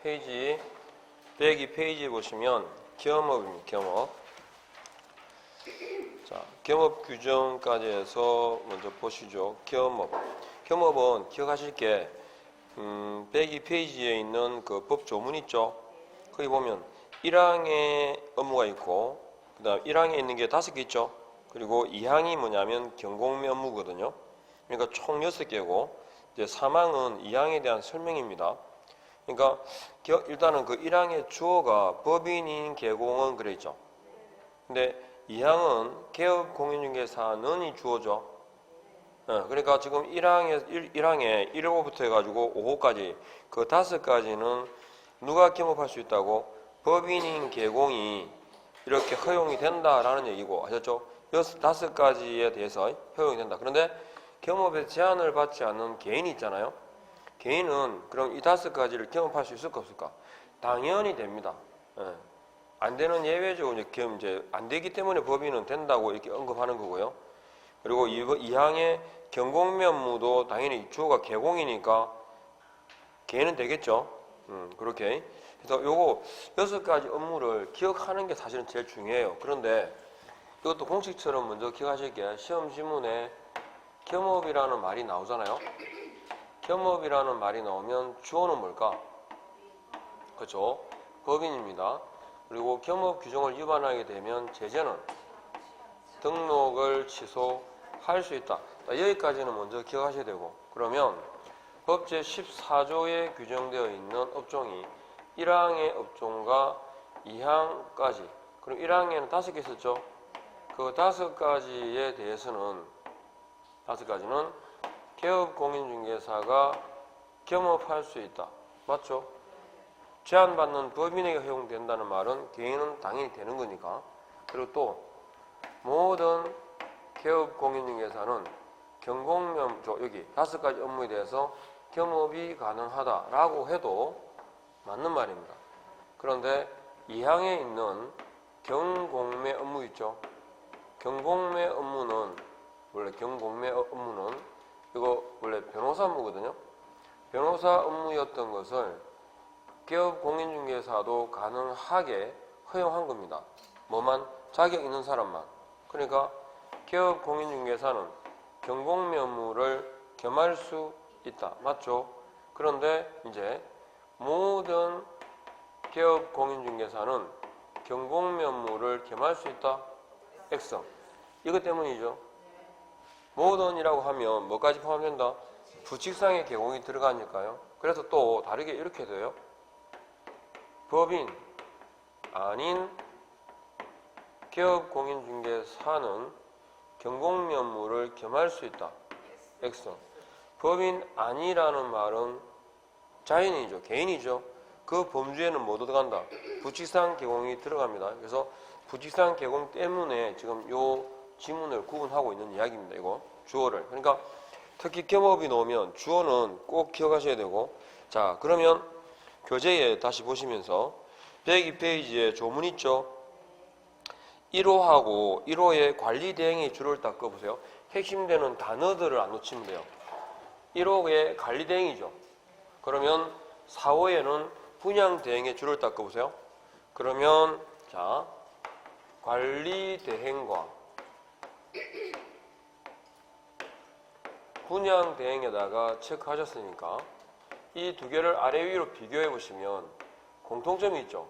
페이지 102페이지에 보시면 겸업입니다. 겸업. 자, 겸업 규정까지 해서 먼저 보시죠. 겸업. 겸업은 기억하실 게 102페이지에 있는 그 법 조문 있죠. 거기 보면 1항의 업무가 있고 그 다음 1항에 있는 게 5개 있죠. 그리고 2항이 뭐냐면 경공매 업무거든요. 그러니까 총 6개고 이제 3항은 2항에 대한 설명입니다. 그러니까 일단은 그 1항의 주어가 법인인 개공은 그래 있죠. 근데 2항은 개업 공인중개사는 이 주어죠. 그러니까 지금 1항에 1호부터 해가지고 5호까지 그 5가지는 누가 겸업할 수 있다고? 법인인 개공이 이렇게 허용이 된다라는 얘기고, 아셨죠? 5가지에 대해서 허용이 된다. 그런데 겸업에 제한을 받지 않는 개인이 있잖아요. 개인은 그럼 이 5가지를 겸업할 수 있을까 없을까? 당연히 됩니다. 안 되는 예외적으로 이제 안 되기 때문에 법인은 된다고 이렇게 언급하는 거고요. 그리고 2항의 경공매 업무도 당연히 주어가 개공이니까 개인은 되겠죠. 그렇게. 그래서 요거 6가지 업무를 기억하는 게 사실은 제일 중요해요. 그런데 이것도 공식처럼 먼저 기억하실 게 시험 지문에 겸업이라는 말이 나오잖아요. 겸업이라는 말이 나오면 주어는 뭘까? 그렇죠. 법인입니다. 그리고 겸업 규정을 위반하게 되면 제재는 등록을 취소할 수 있다. 여기까지는 먼저 기억하셔야 되고, 그러면 법 제14조에 규정되어 있는 업종이 1항의 업종과 2항까지, 그럼 1항에는 5개 있었죠? 그 5가지에 대해서는 5가지는 개업공인중개사가 겸업할 수 있다. 맞죠? 제한받는 법인에게 허용된다는 말은 개인은 당연히 되는 거니까. 그리고 또 모든 개업공인중개사는 경공면 여기 5가지 업무에 대해서 겸업이 가능하다라고 해도 맞는 말입니다. 그런데 2항에 있는 경공매 업무 있죠. 경공매 업무는 원래 이거 원래 변호사 업무거든요. 변호사 업무였던 것을 개업공인중개사도 가능하게 허용한 겁니다. 뭐만? 자격 있는 사람만. 그러니까 개업공인중개사는 경공매 업무를 겸할 수 있다. 맞죠? 그런데 이제 모든 개업공인중개사는 경공매 업무를 겸할 수 있다. X. 이것 때문이죠. 모든이라고 하면 뭐까지 포함된다? 부칙상의 개공이 들어가니까요. 그래서 또 다르게 이렇게 돼요. 법인 아닌 개업공인중개사는 경공매 업무를 겸할 수 있다. X. 법인 아니라는 말은 자연인이죠. 개인이죠. 그 범주에는 뭐 들어간다? 부칙상 개공이 들어갑니다. 그래서 부칙상 개공 때문에 지금 요 지문을 구분하고 있는 이야기입니다. 이거 주어를. 그러니까 특히 겸업이 나오면 주어는 꼭 기억하셔야 되고, 자 그러면 교재에 다시 보시면서 102페이지에 조문 있죠. 1호하고 1호의 관리 대행의 줄을 딱 꺼보세요. 핵심되는 단어들을 안 놓치면 돼요. 1호의 관리 대행이죠. 그러면 4호에는 분양 대행의 줄을 딱 꺼보세요. 그러면 자 관리 대행과 분양 대행에다가 체크하셨으니까 이 두 개를 아래 위로 비교해 보시면 공통점이 있죠.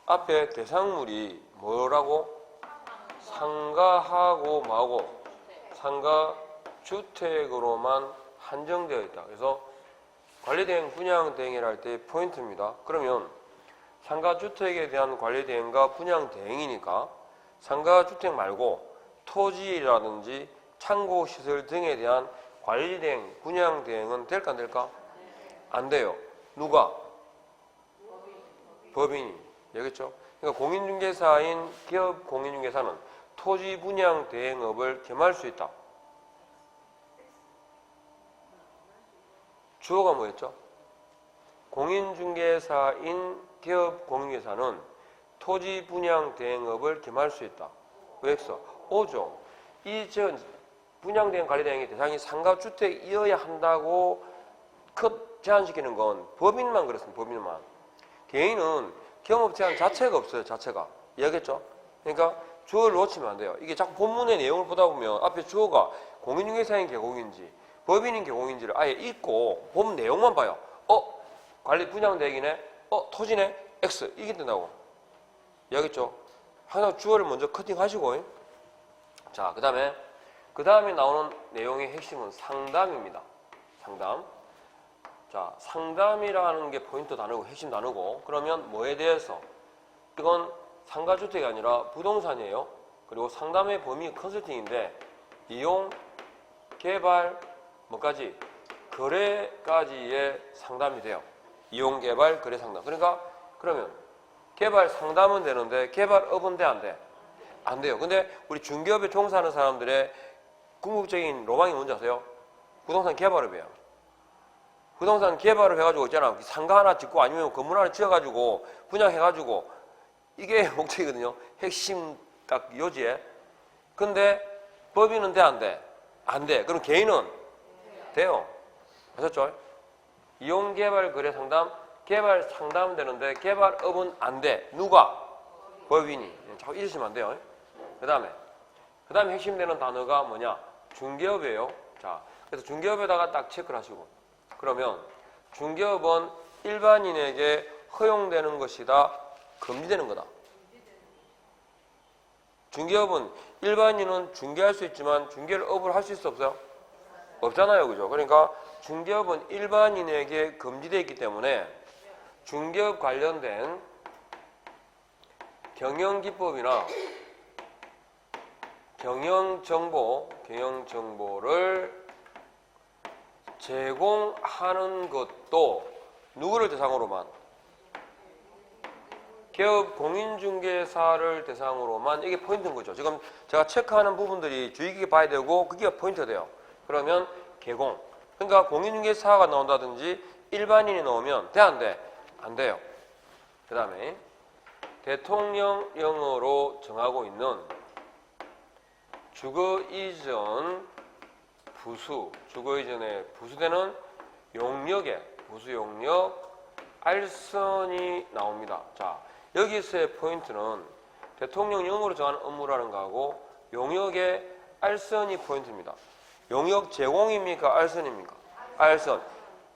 앞에 대상물이 뭐라고? 상가하고 뭐하고? 상가주택으로만 한정되어 있다. 그래서 관리대행, 분양대행이라 할 때 포인트입니다. 그러면 상가주택에 대한 관리대행과 분양대행이니까 상가주택 말고 토지라든지 창고시설 등에 대한 관리대행, 분양대행은 될까 안 될까? 안 돼요. 누가? 법인이. 알겠죠? 그러니까 공인중개사인 기업 공인중개사는 토지 분양 대행업을 겸할 수 있다. 주어가 뭐였죠? 공인중개사인 기업 공인중개사는 토지 분양 대행업을 겸할 수 있다. 왜 했어? 오죠. 이 분양 대행 관리 대행의 대상이 상가주택이어야 한다고 제한시키는 건 법인만 그렇습니다. 법인만. 개인은 경업 제한 자체가 없어요. 자체가. 이해하겠죠? 그러니까 주어를 놓치면 안 돼요. 이게 자꾸 본문의 내용을 보다 보면 앞에 주어가 공인중개사인 계공인지 법인인 계공인지를 아예 읽고 본 내용만 봐요. 관리 분양대행이네? 토지네? X. 이게 된다고. 이해하겠죠? 항상 주어를 먼저 커팅하시고. 자, 그 다음에 나오는 내용의 핵심은 상담입니다. 상담. 자, 상담이라는 게 포인트 단어고 핵심 단어고, 그러면 뭐에 대해서? 이건 상가주택이 아니라 부동산이에요. 그리고 상담의 범위 컨설팅인데 이용, 개발, 뭐까지? 거래까지의 상담이 돼요. 이용, 개발, 거래 상담. 그러니까 그러면 개발 상담은 되는데 개발업은 돼, 안 돼? 안 돼요. 근데 우리 중개업에 종사하는 사람들의 궁극적인 로망이 뭔지 아세요? 부동산 개발업이에요. 부동산 개발을 해가지고 있잖아. 상가 하나 짓고 아니면 건물 하나 지어가지고 분양해가지고 이게 목적이거든요. 핵심 딱 요지에. 근데 법인은 돼, 안 돼? 안 돼. 그럼 개인은 돼요. 아셨죠? 이용, 개발, 거래 상담. 개발 상담은 되는데 개발업은 안 돼. 누가? 법인이. 자꾸 잊으시면 안 돼요. 그 다음에 핵심 되는 단어가 뭐냐? 중개업이에요. 자, 그래서 중개업에다가 딱 체크를 하시고. 그러면 중개업은 일반인에게 허용되는 것이다, 금지되는 거다. 중개업은 일반인은 중개할 수 있지만 중개를 업을 할 수 있어, 없어요? 없잖아요, 그죠? 그러니까 중개업은 일반인에게 금지되어 있기 때문에 중개업 관련된 경영기법이나 경영정보를 제공하는 것도 누구를 대상으로만? 개업 공인중개사를 대상으로만. 이게 포인트인 거죠. 지금 제가 체크하는 부분들이 주의 깊게 봐야 되고 그게 포인트가 돼요. 그러면 개공. 그러니까 공인중개사가 나온다든지 일반인이 나오면 돼, 안 돼? 안 돼요. 그 다음에 대통령령으로 정하고 있는 주거 이전 부수, 주거 이전에 부수되는 용역의 부수 용역 알선이 나옵니다. 자, 여기서의 포인트는 대통령령으로 정하는 업무라는 거하고 용역의 알선이 포인트입니다. 용역 제공입니까? 알선입니까? 알선.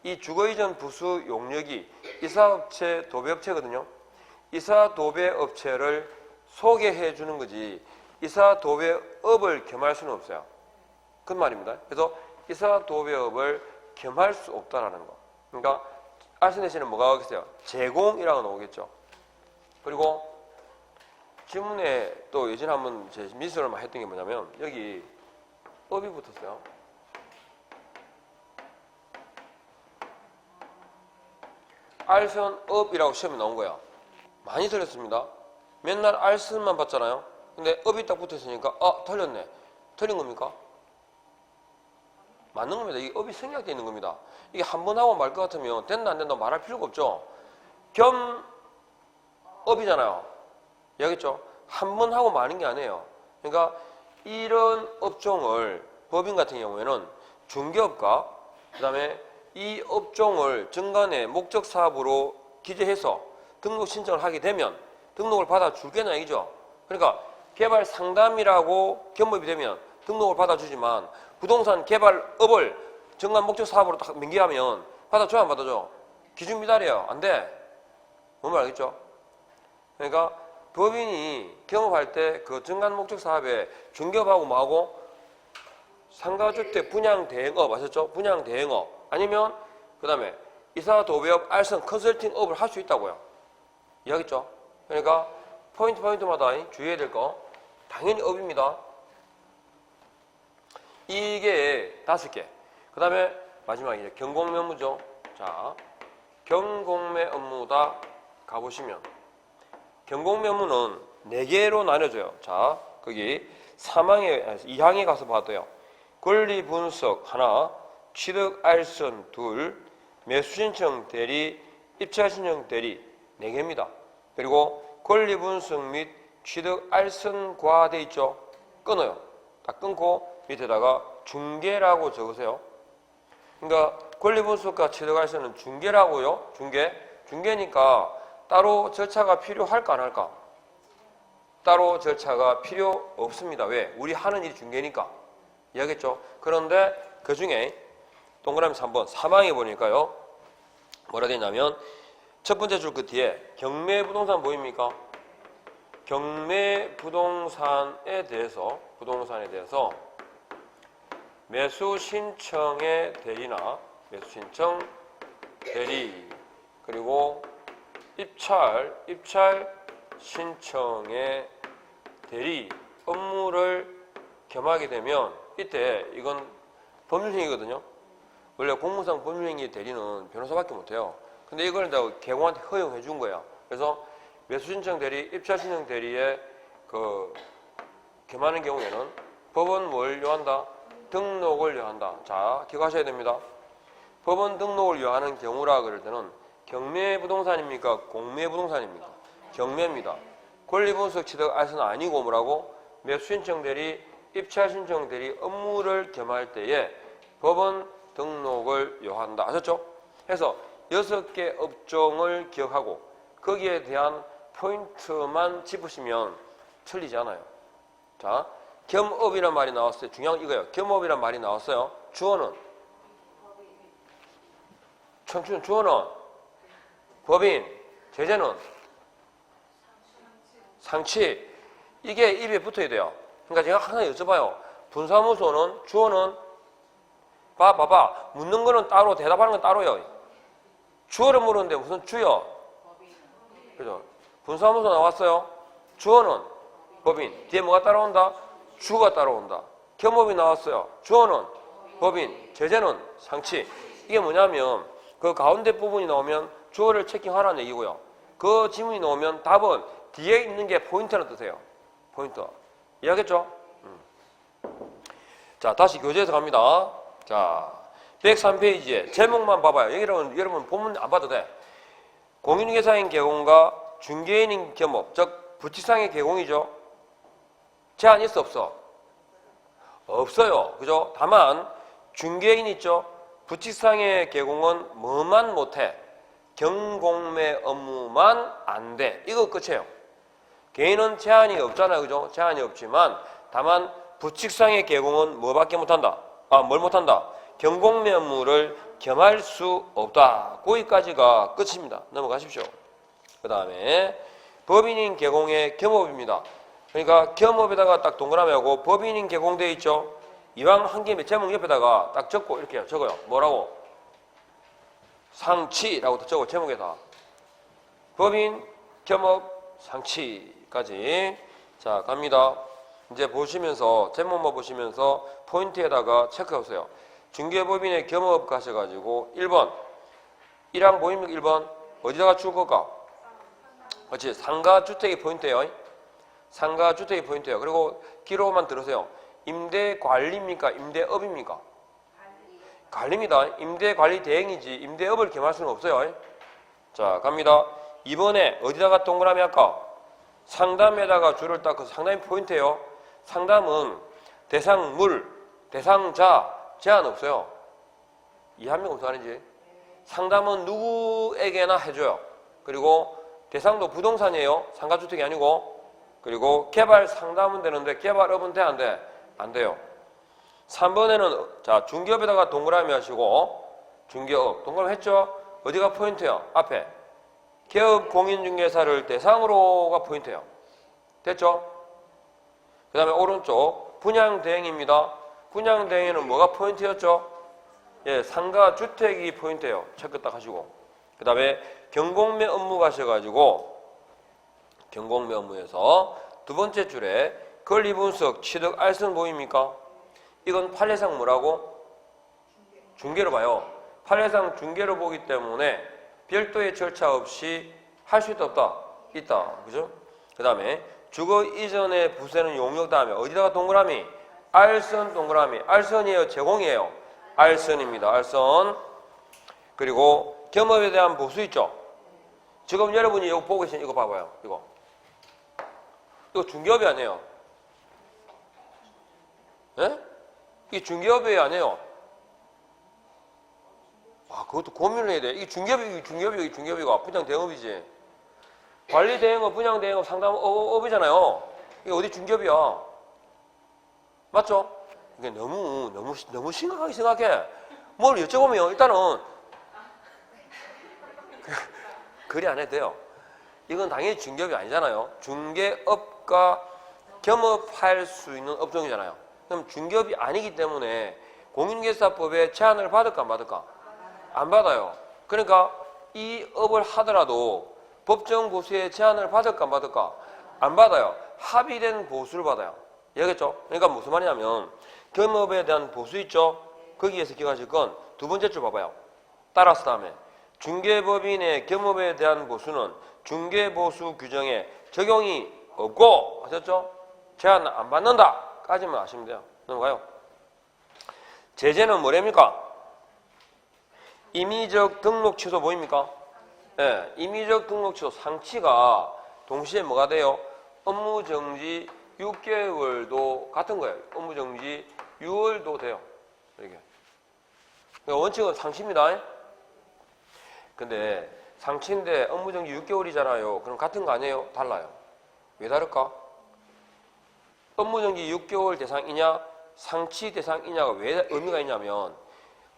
이 주거 이전 부수 용역이 이사업체, 도배업체거든요. 이사도배업체를 소개해 주는 거지 이사도배업을 겸할 수는 없어요. 그 말입니다. 그래서 이사도배업을 겸할 수 없다라는 거. 그러니까 알선 대신에 뭐가 오겠어요? 제공이라고 나오겠죠. 그리고 지문에 또 예전에 한번 제 미술을 했던 게 뭐냐면 여기 업이 붙었어요. 알선업이라고 시험에 나온 거야. 많이 틀렸습니다. 맨날 알선만 봤잖아요. 근데 업이 딱 붙어있으니까 틀렸네. 틀린 겁니까? 맞는 겁니다. 이게 업이 생략되어 있는 겁니다. 이게 한 번 하고 말 것 같으면 된다 안 된다 말할 필요가 없죠. 겸업이잖아요. 이해하겠죠? 한 번 하고 마는 게 아니에요. 그러니까 이런 업종을 법인 같은 경우에는 중개업과 그 다음에 이 업종을 정관의 목적 사업으로 기재해서 등록 신청을 하게 되면 등록을 받아주겠냐 이죠. 그러니까 개발 상담이라고 겸업이 되면 등록을 받아주지만 부동산 개발업을 정관 목적 사업으로 딱 명기하면 받아줘야 안 받아줘? 기준 미달이에요. 안 돼. 뭔 말 알겠죠? 그러니까 법인이 겸업할 때 그 정관 목적 사업에 중개업하고 뭐하고 상가주택 분양 대행업 아셨죠? 분양 대행업 아니면 그 다음에 이사도배업 알선 컨설팅업을 할 수 있다고요. 이해하겠죠? 그러니까 포인트마다 주의해야 될 거 당연히 업입니다. 이게 5개. 그 다음에 마지막에 이제 경공매 업무죠. 자, 경공매 업무다 가보시면 경공매 업무는 4개로 나눠져요. 자, 거기 2항에 가서 봐도요. 권리 분석 하나, 취득 알선 둘, 매수 신청 대리, 입찰 신청 대리 4개입니다. 그리고 권리 분석 및 취득 알선과 돼 있죠. 끊어요. 딱 끊고 밑에다가 중개라고 적으세요. 그러니까 권리 분석과 취득 알선은 중개라고요. 중개니까 따로 절차가 필요할까 안 할까? 따로 절차가 필요 없습니다. 왜? 우리 하는 일이 중개니까. 이해하겠죠? 그런데 그 중에 동그라미 3번 사망에 보니까요. 뭐라 되냐면 첫 번째 줄 그 뒤에 경매부동산 보입니까? 경매부동산에 대해서 매수 신청의 대리나 매수 신청 대리 그리고 입찰 신청의 대리 업무를 겸하게 되면 이때 이건 법률행위거든요. 원래 공무상 법률행위 대리는 변호사밖에 못해요. 근데 이걸 다 개공한테 허용해 준 거야. 그래서 매수신청 대리, 입찰신청 대리에 그 겸하는 경우에는 법은 뭘 요한다? 등록을 요한다. 자, 기억하셔야 됩니다. 법원 등록을 요하는 경우라 그럴 때는 경매부동산입니까? 공매부동산입니까? 경매입니다. 권리분석 취득 알선은 아니고 뭐라고? 매수신청 대리, 입찰신청 대리 업무를 겸할 때에 법원 등록을 요한다. 아셨죠? 그래서 6개 업종을 기억하고 거기에 대한 포인트만 짚으시면 틀리지 않아요. 자, 겸업이란 말이 나왔어요. 중요한 건 이거예요. 겸업이란 말이 나왔어요. 주어는 청춘 주어는 법인, 제재는 상치. 이게 입에 붙어야 돼요. 그러니까 제가 하나 여쭤봐요. 분사무소는 주어는 봐봐. 묻는 거는 따로 대답하는 건 따로요. 주어를 물었는데 무슨 주요? 그죠? 분사무소 나왔어요. 주어는 법인. 뒤에 뭐가 따라온다? 주가 따라온다. 겸업이 나왔어요. 주어는 법인, 제재는 상치. 이게 뭐냐면 그 가운데 부분이 나오면 주어를 체킹하라는 얘기고요. 그 지문이 나오면 답은 뒤에 있는 게 포인트라는 뜻이에요. 포인트. 이해하겠죠? 자, 다시 교재에서 갑니다. 자, 103페이지에 제목만 봐봐요. 여러분 본문 안 봐도 돼. 공인중개사인 개공과 중개인인 겸업, 즉 부칙상의 개공이죠. 제한 있어 없어? 없어요. 그죠? 다만 중개인 있죠. 부칙상의 개공은 뭐만 못해? 경공매 업무만 안 돼. 이거 끝이에요. 개인은 제한이 없잖아요. 그죠? 제한이 없지만 다만 부칙상의 개공은 뭐밖에 못한다? 뭘 못한다? 경공매 업무를 겸할 수 없다. 거기까지가 끝입니다. 넘어가십시오. 그 다음에 법인인 개공의 겸업입니다. 그러니까 겸업에다가 딱 동그라미하고 법인인 개공되어 있죠. 이왕 한 김에 제목 옆에다가 딱 적고 이렇게 적어요. 뭐라고? 상치라고 적어 제목에다. 법인, 겸업, 상치까지. 자, 갑니다. 이제 보시면서 제목만 보시면서 포인트에다가 체크해보세요. 중개법인의 겸업 가셔가지고 1번 1항 보입니까? 1번 어디다가 줄 걸까? 그렇지. 상가주택이 포인트예요. 상가주택이 포인트예요. 그리고 기록만 들으세요. 임대관리입니까? 임대업입니까? 관리입니다. 임대관리 대행이지 임대업을 겸할 수는 없어요. 자, 갑니다. 이번에 어디다가 동그라미 할까? 상담에다가 줄을 딱 그 상담이 포인트예요. 상담은 대상물, 대상자 제한 없어요. 이해합니까? 무슨 말인지? 상담은 누구에게나 해줘요. 그리고 대상도 부동산이에요. 상가주택이 아니고. 그리고 개발 상담은 되는데 개발업은 돼? 안 돼? 안 돼요. 3번에는 자 중개업에다가 동그라미 하시고 중개업 동그라미 했죠? 어디가 포인트예요? 앞에 개업 공인중개사를 대상으로가 포인트예요. 됐죠? 그 다음에 오른쪽 분양대행입니다. 분양대행에는 뭐가 포인트였죠? 예, 상가주택이 포인트예요. 체크 딱 하시고. 그 다음에 경공매 업무 가셔가지고 경공매 업무에서 두 번째 줄에 권리분석 취득 알선 보입니까? 이건 판례상 뭐라고? 중개로 봐요. 판례상 중개로 보기 때문에 별도의 절차 없이 할 수 있다 없다? 있다. 그죠? 그 다음에 주거 이전의 부세는 용역 다음에 어디다가 동그라미? 알선 동그라미. 알선이에요? 제공이에요? 알선입니다. 알선. 그리고 겸업에 대한 보수 있죠? 지금 여러분이 이거 보고 계신 이거 봐봐요. 이거 중개업이 아니에요. 예? 이게 중개업이 아니에요. 와, 그것도 고민을 해야 돼. 이게 중개업이고 분양 대업이지. 관리 대행업, 분양 대행업, 상담업이잖아요. 이게 어디 중개업이야. 맞죠? 이게 너무 심각하게 생각해. 뭘 여쭤보면 일단은 그리 안 해도 돼요. 이건 당연히 중개업이 아니잖아요. 중개업과 겸업할 수 있는 업종이잖아요. 그럼 중개업이 아니기 때문에 공인중개사법에 제한을 받을까 안 받을까? 안 받아요. 그러니까 이 업을 하더라도 법정 보수에 제한을 받을까 안 받을까? 안 받아요. 합의된 보수를 받아요. 이해하겠죠? 그러니까 무슨 말이냐면 겸업에 대한 보수 있죠? 거기에서 기억하실 건 두 번째 줄 봐봐요. 따라서 다음에 중개법인의 겸업에 대한 보수는 중개보수 규정에 적용이 없고 하셨죠? 제한 안 받는다 까지만 아시면 돼요. 넘어가요. 제재는 뭐랍니까? 임의적 등록 취소 보입니까? 네, 임의적 등록 취소 상치가 동시에 뭐가 돼요? 업무정지 6개월도 같은 거예요. 업무정지 6월도 돼요. 이게. 그러니까 원칙은 상치입니다. 근데 상치인데 업무정지 6개월이잖아요. 그럼 같은 거 아니에요? 달라요. 왜 다를까? 업무정지 6개월 대상이냐 상치 대상이냐가 왜 의미가 있냐면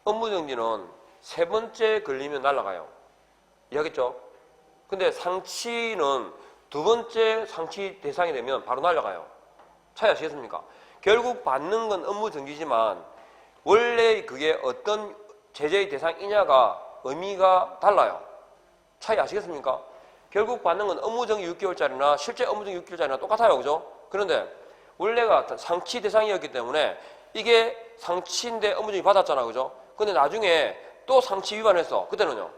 업무정지는 세 번째 걸리면 날아가요. 이해하겠죠? 근데 상치는 두 번째 상치 대상이 되면 바로 날아가요. 차이 아시겠습니까? 결국 받는 건 업무정지지만 원래 그게 어떤 제재의 대상이냐가 의미가 달라요. 차이 아시겠습니까? 결국 받는 건 업무정지 6개월짜리나 실제 업무정지 6개월짜리나 똑같아요. 그죠? 그런데 원래가 상치 대상이었기 때문에 이게 상치인데 업무정지 받았잖아. 그죠? 근데 나중에 또 상치 위반했어. 그때는요?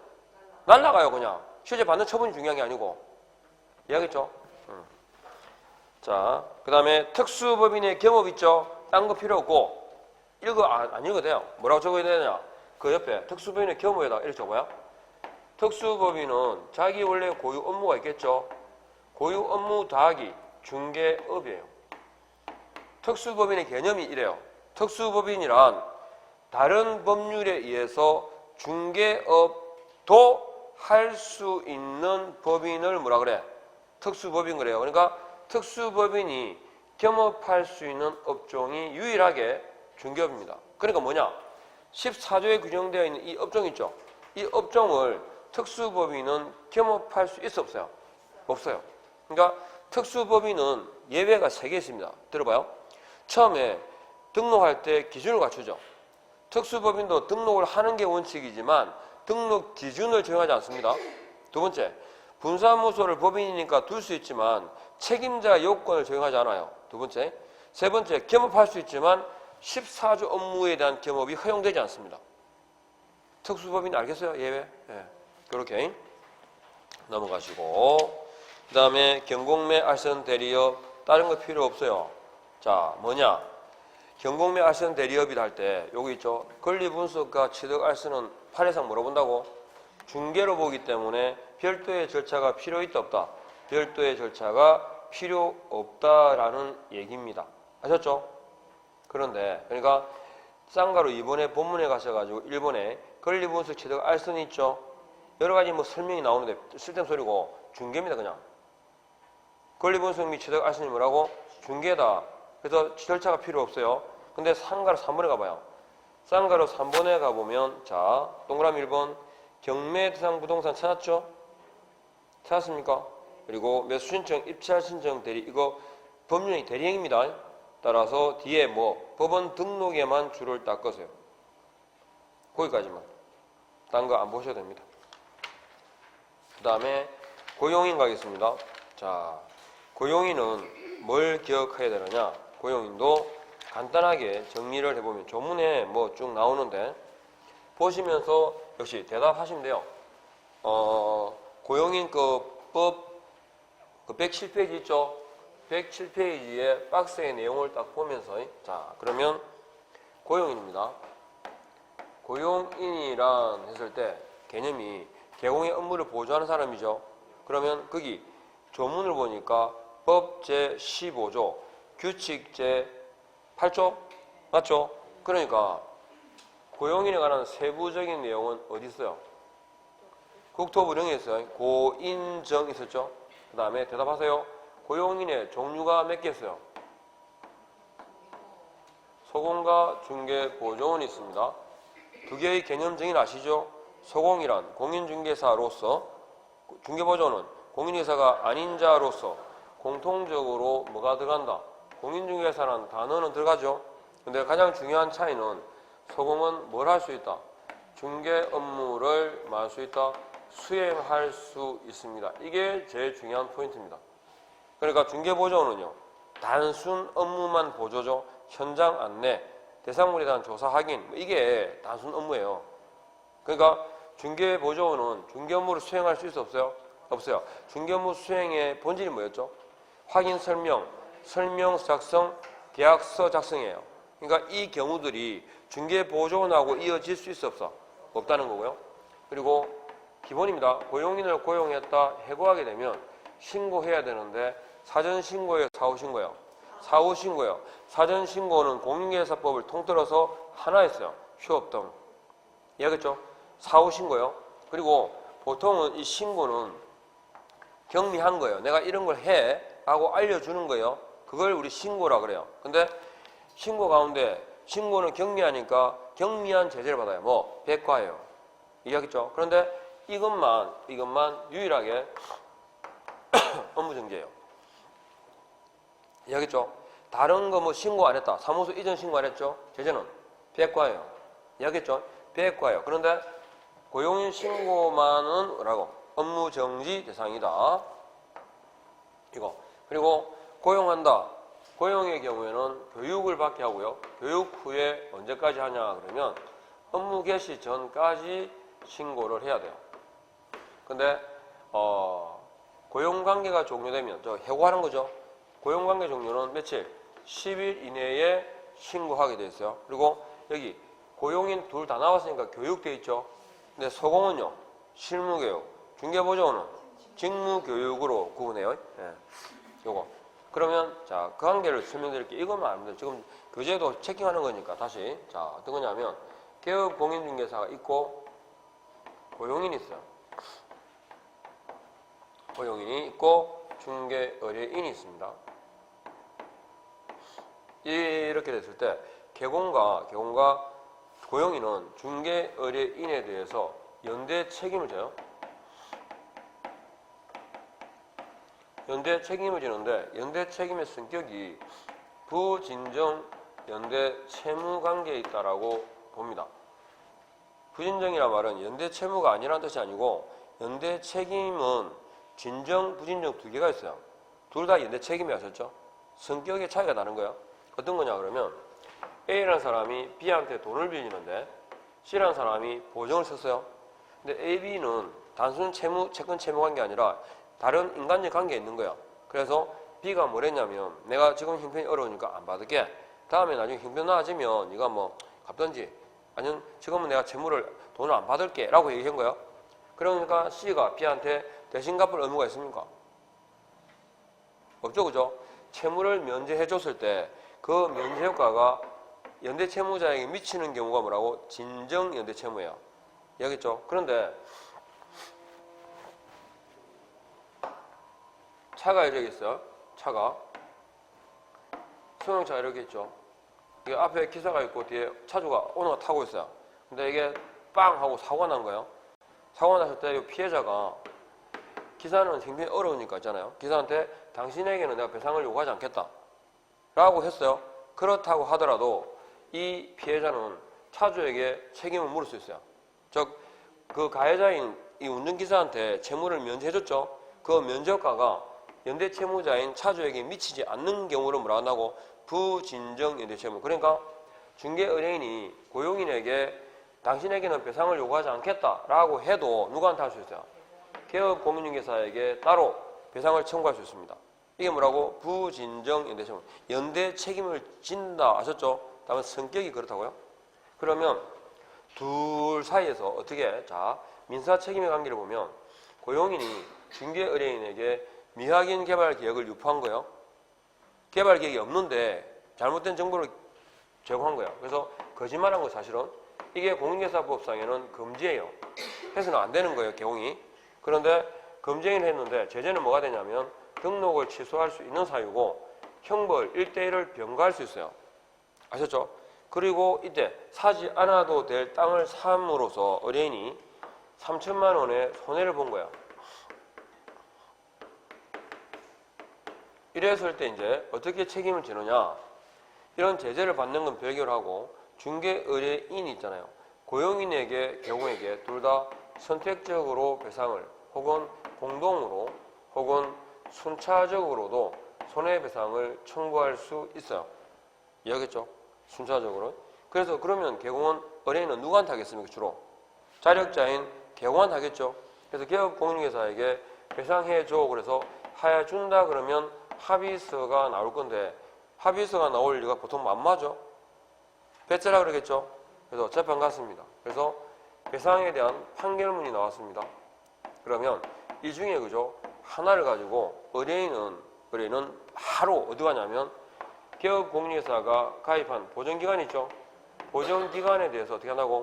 날라가요. 그냥. 실제 받는 처분이 중요한 게 아니고. 이해하겠죠? 자, 그 다음에 특수법인의 겸업 있죠? 딴 거 필요 없고 이거 안 읽어도 돼요. 뭐라고 적어야 되냐? 그 옆에 특수법인의 겸업에다 이렇게 적어요. 특수법인은 자기 원래 고유 업무가 있겠죠? 고유 업무 더하기 중개업이에요. 특수법인의 개념이 이래요. 특수법인이란 다른 법률에 의해서 중개업도 할 수 있는 법인을 뭐라 그래? 특수법인 그래요. 그러니까 특수법인이 겸업할 수 있는 업종이 유일하게 중개업입니다. 그러니까 뭐냐? 14조에 규정되어 있는 이 업종 있죠? 이 업종을 특수법인은 겸업할 수 있어 없어요? 없어요. 그러니까 특수법인은 예외가 3개 있습니다. 들어봐요. 처음에 등록할 때 기준을 갖추죠. 특수법인도 등록을 하는 게 원칙이지만 등록 기준을 정하지 않습니다. 두 번째, 분사무소를 법인이니까 둘 수 있지만 책임자 요건을 적용하지 않아요. 두 번째. 세 번째, 겸업할 수 있지만 14조 업무에 대한 겸업이 허용되지 않습니다. 특수법인 알겠어요? 예외? 예. 그렇게 넘어가시고 그 다음에 경공매 알선 대리업 다른 거 필요 없어요. 자, 뭐냐? 경공매 알선 대리업이라 할 때 여기 있죠? 권리분석과 취득 알선은 판례상 뭐로 본다고? 중개로 보기 때문에 별도의 절차가 필요 있다 없다? 별도의 절차가 필요 없다라는 얘기입니다. 아셨죠? 그런데 그러니까 쌍가로 이번에 본문에 가셔가지고 일본에 권리분석 취득 알선이 있죠? 여러 가지 뭐 설명이 나오는데 쓸데없는 소리고 중개입니다. 그냥 권리분석 및 취득 알선이 뭐라고? 중개다. 그래서 절차가 필요 없어요. 근데 쌍가로 3번에 가봐요. 쌍가로 3번에 가보면 자 동그라미 1번 경매 대상 부동산 찾았죠? 찾았습니까? 그리고 매수 신청, 입찰 신청 대리 이거 법률이 대리행입니다. 따라서 뒤에 뭐 법원 등록에만 줄을 딱 거세요. 거기까지만. 딴 거 안 보셔도 됩니다. 그 다음에 고용인 가겠습니다. 자, 고용인은 뭘 기억해야 되느냐? 고용인도 간단하게 정리를 해보면 조문에 뭐 쭉 나오는데 보시면서 역시 대답하시면 돼요. 고용인 법 107페이지 있죠? 107페이지에 박스의 내용을 딱 보면서 자 그러면 고용인입니다. 고용인이란 했을 때 개념이 개공의 업무를 보조하는 사람이죠. 그러면 거기 조문을 보니까 법 제15조 규칙 제8조 맞죠? 그러니까 고용인에 관한 세부적인 내용은 어디 있어요? 국토부령에 있어요. 고인정 있었죠? 그 다음에 대답하세요. 고용인의 종류가 몇 개 있어요? 소공과 중개보조원이 있습니다. 두 개의 개념 정의는 아시죠? 소공이란 공인중개사로서, 중개보조원은 공인중개사가 아닌 자로서 공통적으로 뭐가 들어간다? 공인중개사라는 단어는 들어가죠. 근데 가장 중요한 차이는 소공은 뭘 할 수 있다? 중개 업무를 뭐 할 수 있다? 수행할 수 있습니다. 이게 제일 중요한 포인트입니다. 그러니까 중개보조원은요, 단순 업무만 보조죠. 현장 안내, 대상물에 대한 조사 확인, 이게 단순 업무예요. 그러니까 중개보조원은 중개 업무를 수행할 수 있어 없어요? 없어요. 중개 업무 수행의 본질이 뭐였죠? 확인 설명, 설명 작성, 계약서 작성이에요. 그러니까 이 경우들이 중개보조원하고 이어질 수 있어 없어? 없다는 거고요. 그리고 기본입니다. 고용인을 고용했다 해고하게 되면 신고해야 되는데 사전 신고예요, 사후 신고예요? 사후 신고예요. 사전 신고는 공인중개사법을 통틀어서 하나 있어요. 휴업 등. 이해하겠죠? 사후 신고요. 그리고 보통은 이 신고는 경미한 거예요. 내가 이런 걸 해 하고 알려주는 거예요. 그걸 우리 신고라 그래요. 근데 신고 가운데 신고는 경미하니까 경미한 제재를 받아요. 뭐 백과예요. 이해하겠죠? 그런데 이것만 유일하게 업무정지예요. 이해하겠죠? 다른 거 뭐 신고 안 했다. 사무소 이전 신고 안 했죠? 제재는 백과예요. 이해하겠죠? 백과예요. 그런데 고용인 신고만은 뭐라고? 업무정지 대상이다. 이거. 그리고 고용한다. 고용의 경우에는 교육을 받게 하고요. 교육 후에 언제까지 하냐 그러면 업무 개시 전까지 신고를 해야 돼요. 근데 고용관계가 종료되면 저 해고하는 거죠. 고용관계 종료는 며칠? 10일 이내에 신고하게 돼 있어요. 그리고 여기 고용인 둘 다 나왔으니까 교육돼 있죠. 근데 소공은요, 실무교육, 중개보조원은 직무교육으로 구분해요. 예. 요거. 그러면 자, 그 관계를 설명드릴게요. 이것만 알면 돼요. 지금 교재도 체킹하는 거니까 다시. 자, 어떤 거냐면 개업 공인중개사가 있고 고용인이 있어요. 고용인이 있고 중개의뢰인이 있습니다. 이렇게 됐을 때 개공과 고용인은 중개의뢰인에 대해서 연대 책임을 져요. 연대 책임을 지는데 연대 책임의 성격이 부진정 연대 채무관계에 있다라고 봅니다. 부진정이란 말은 연대 채무가 아니라는 뜻이 아니고 연대 책임은 진정, 부진정 두 개가 있어요. 둘 다 연대 책임이 하셨죠? 성격의 차이가 나는 거예요. 어떤 거냐 그러면 A라는 사람이 B한테 돈을 빌리는데 C라는 사람이 보증을 썼어요. 근데 A, B는 단순 채권 채무 관계 아니라 다른 인간적 관계에 있는 거야. 그래서 B가 뭐랬냐면 내가 지금 형편이 어려우니까 안 받을게. 다음에 나중에 형편 나아지면 네가 뭐 갚든지 아니면 지금은 내가 돈을 안 받을게 라고 얘기한 거야. 그러니까 C가 B한테 대신 갚을 의무가 있습니까? 없죠, 그죠? 채무를 면제해 줬을 때 그 면제 효과가 연대 채무자에게 미치는 경우가 뭐라고? 진정 연대 채무예요. 이해하겠죠? 그런데 차가 이렇게 있어요. 차가 승용차가 이렇게 있죠. 이게 앞에 기사가 있고 뒤에 차주가 오너가 타고 있어요. 근데 이게 빵 하고 사고가 난 거예요. 사고가 났을 때 이 피해자가 기사는 형편이 어려우니까 있잖아요. 기사한테 당신에게는 내가 배상을 요구하지 않겠다 라고 했어요. 그렇다고 하더라도 이 피해자는 차주에게 책임을 물을 수 있어요. 즉 그 가해자인 이 운전기사한테 채무를 면제해줬죠. 그 면제효과가 연대 채무자인 차주에게 미치지 않는 경우를 뭐라 한다고? 부진정 연대 채무. 그러니까 중개의뢰인이 고용인에게 당신에게는 배상을 요구하지 않겠다라고 해도 누구한테 할 수 있어요? 개업 공인중개사에게 따로 배상을 청구할 수 있습니다. 이게 뭐라고? 부진정 연대 채무. 연대 책임을 진다 아셨죠? 다만 성격이 그렇다고요? 그러면 둘 사이에서 어떻게? 자, 민사 책임의 관계를 보면 고용인이 중개의뢰인에게 미확인 개발 계획을 유포한 거예요. 개발 계획이 없는데 잘못된 정보를 제공한 거예요. 그래서 거짓말한 거 사실은 이게 공인중개사법상에는 금지예요. 해서는 안 되는 거예요, 개공이. 그런데 검증을 했는데 제재는 뭐가 되냐면 등록을 취소할 수 있는 사유고 형벌 1대1을 병가할 수 있어요. 아셨죠? 그리고 이때 사지 않아도 될 땅을 삼으로써 의뢰인이 3천만 원의 손해를 본 거야. 이랬을 때 이제 어떻게 책임을 지느냐? 이런 제재를 받는 건 별개로 하고 중개 의뢰인이 있잖아요. 고용인에게 경우에게 둘 다 선택적으로 배상을 혹은 공동으로 혹은 순차적으로도 손해배상을 청구할 수 있어요. 이해하겠죠? 순차적으로. 그래서 그러면 개공은 의뢰인은 누구한테 하겠습니까? 주로 자력자인 개공한테 하겠죠. 그래서 기업공인중개사에게 배상해줘 그래서 하여준다 그러면 합의서가 나올 건데 합의서가 나올 리가 보통 안 맞죠? 배째라 그러겠죠? 그래서 재판 갔습니다. 그래서 배상에 대한 판결문이 나왔습니다. 그러면 이 중에 그죠? 하나를 가지고 의뢰인은 바로 어디 가냐면 기업공인중개사가 가입한 보증기관 있죠? 보증기관에 대해서 어떻게 한다고?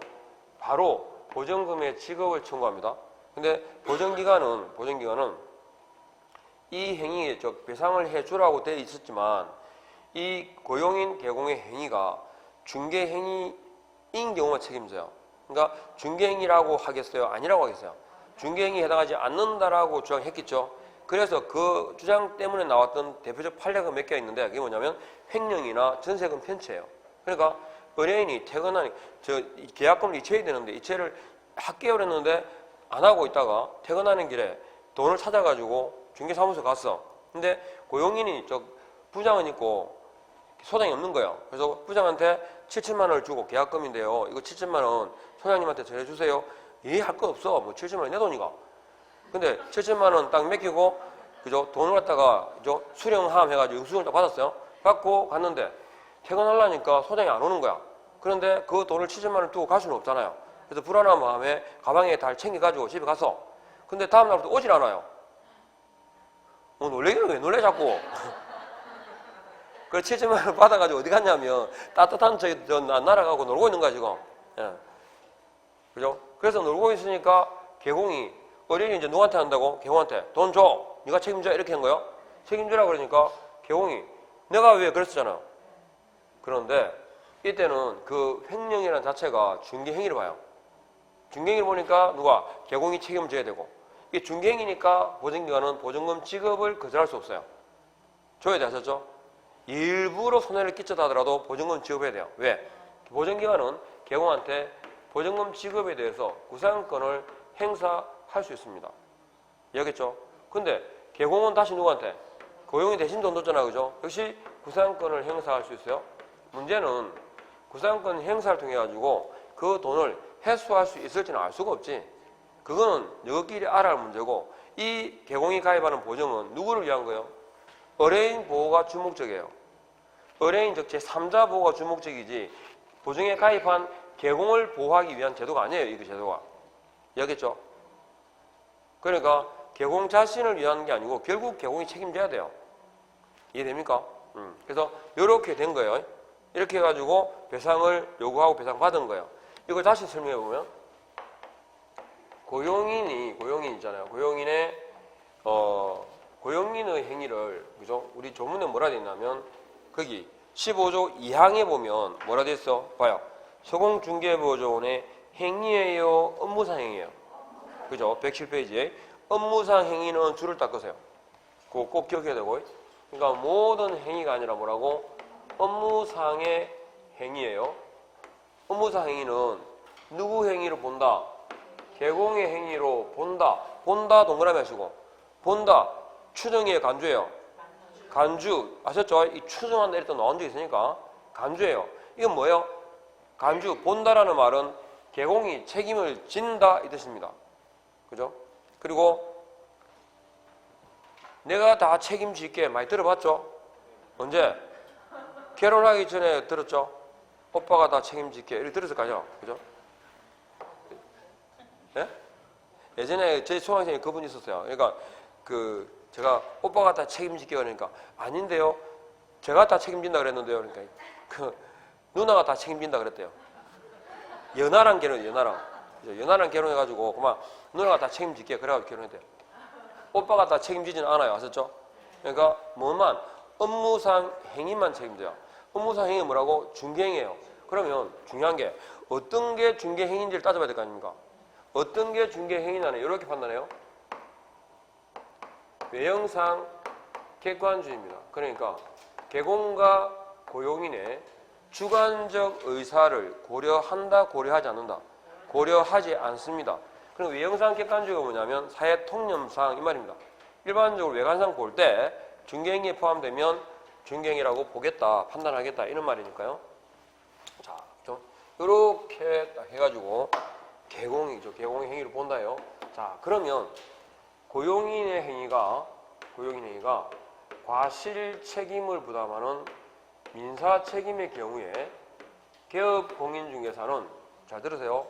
바로 보증금의 지급을 청구합니다. 근데 보증기관은 이 행위에 배상을 해주라고 되어 있었지만 이 고용인 개공의 행위가 중개행위인 경우만 책임져요. 그러니까 중개행위라고 하겠어요? 아니라고 하겠어요? 중개행위에 해당하지 않는다라고 주장했겠죠. 그래서 그 주장 때문에 나왔던 대표적 판례가 몇 개 있는데 그게 뭐냐면 횡령이나 전세금 편취예요. 그러니까 의뢰인이 계약금을 이체해야 되는데 이체를 할게요 그랬는데 안 하고 있다가 퇴근하는 길에 돈을 찾아가지고 중개사무소 갔어. 근데 고용인이 부장은 있고 소장이 없는 거예요. 그래서 부장한테 7천만 원을 주고 계약금인데요. 이거 7천만 원 소장님한테 전해주세요. 할 거 없어. 뭐 7천만 원 내 돈이가. 근데 7천만 원 딱 맡기고 그죠? 돈을 갖다가 수령함 해가지고 영수증을 딱 받았어요. 받고 갔는데 퇴근하려니까 소장이 안 오는 거야. 그런데 그 돈을 7천만 원 두고 갈 수는 없잖아요. 그래서 불안한 마음에 가방에 다 챙겨가지고 집에 갔어. 근데 다음 날부터 오질 않아요. 놀래기는 왜 놀래 자꾸. 그래서 7천만 원 받아가지고 어디 갔냐면 따뜻한 날아가고 놀고 있는 거야 지금. 예. 그죠? 그래서 놀고 있으니까 개공이 의뢰인이 이제 누구한테 한다고? 개공한테 돈 줘. 네가 책임져 이렇게 한 거예요. 책임지라 그러니까 개공이 내가 왜 그랬었잖아. 그런데 이때는 그 횡령이라는 자체가 중개행위를 봐요. 중개행위를 보니까 누가? 개공이 책임져야 되고 이게 중개행위니까 보증기관은 보증금 지급을 거절할 수 없어요. 줘야 돼 하셨죠? 일부러 손해를 끼쳤다 하더라도 보증금 지급해야 돼요. 왜? 보증기관은 개공한테 보증금 지급에 대해서 구상권을 행사할 수 있습니다. 이해하겠죠? 근데 개공은 다시 누구한테? 고용이 대신 돈 줬잖아, 그죠? 역시 구상권을 행사할 수 있어요. 문제는 구상권 행사를 통해 가지고 그 돈을 회수할 수 있을지는 알 수가 없지. 그거는 너희끼리 알아야 할 문제고 이 개공이 가입하는 보증은 누구를 위한 거예요? 의뢰인 보호가 주목적이에요. 의뢰인 즉 제3자 보호가 주목적이지 보증에 가입한 개공을 보호하기 위한 제도가 아니에요. 이 제도가. 이해하겠죠? 그러니까 개공 자신을 위한 게 아니고 결국 개공이 책임져야 돼요. 이해됩니까? 그래서 이렇게 된 거예요. 이렇게 해가지고 배상을 요구하고 배상받은 거예요. 이걸 다시 설명해 보면 고용인 있잖아요. 고용인의 행위를 그죠? 우리 조문에 뭐라 되어 있냐면 거기 15조 2항에 보면 뭐라 되어 있어? 봐요. 소공중개보조원의 행위예요, 업무상 행위예요. 그죠? 107페이지에 업무상 행위는 줄을 닦으세요. 그거 꼭 기억해야 되고. 그러니까 모든 행위가 아니라 뭐라고? 업무상의 행위예요. 업무상 행위는 누구 행위를 본다? 개공의 행위로 본다. 본다 동그라미 하시고. 본다. 추정이에요, 간주예요? 간주. 아셨죠? 이 추정한다 이랬던 나온 적 있으니까. 간주예요. 이건 뭐예요? 간주. 본다라는 말은 개공이 책임을 진다 이 뜻입니다. 그죠? 그리고 내가 다 책임질게 많이 들어봤죠? 언제? 결혼하기 전에 들었죠? 오빠가 다 책임질게 이렇게 들었을 거죠? 그죠? 예? 예전에 제 초등학생에 그분이 있었어요. 그러니까 제가 오빠가 다 책임질게 그러니까 아닌데요. 제가 다 책임진다 그랬는데요. 그러니까 누나가 다 책임진다 그랬대요. 연하랑 결혼해가지고 그만 누나가 다 책임질게 그래가지고 결혼했대요. 오빠가 다 책임지지는 않아요. 아셨죠? 그러니까 뭐만 업무상 행위만 책임져요. 업무상 행위 뭐라고? 중개행위예요. 그러면 중요한 게 어떤 게 중개행위인지를 따져봐야 될 거 아닙니까? 어떤 게 중개행위냐는 이렇게 판단해요. 외형상 객관주의입니다. 그러니까 개공과 고용인의 주관적 의사를 고려한다, 고려하지 않는다. 고려하지 않습니다. 그럼 외형상 객관주의가 뭐냐면 사회 통념상 이 말입니다. 일반적으로 외관상 볼 때 중개행위에 포함되면 중개행위라고 보겠다, 판단하겠다 이런 말이니까요. 자, 좀 이렇게 딱 해가지고 개공이죠. 개공의 행위를 본다요. 자, 그러면 고용인의 행위가 과실 책임을 부담하는 민사 책임의 경우에 개업 공인중개사는 잘 들으세요.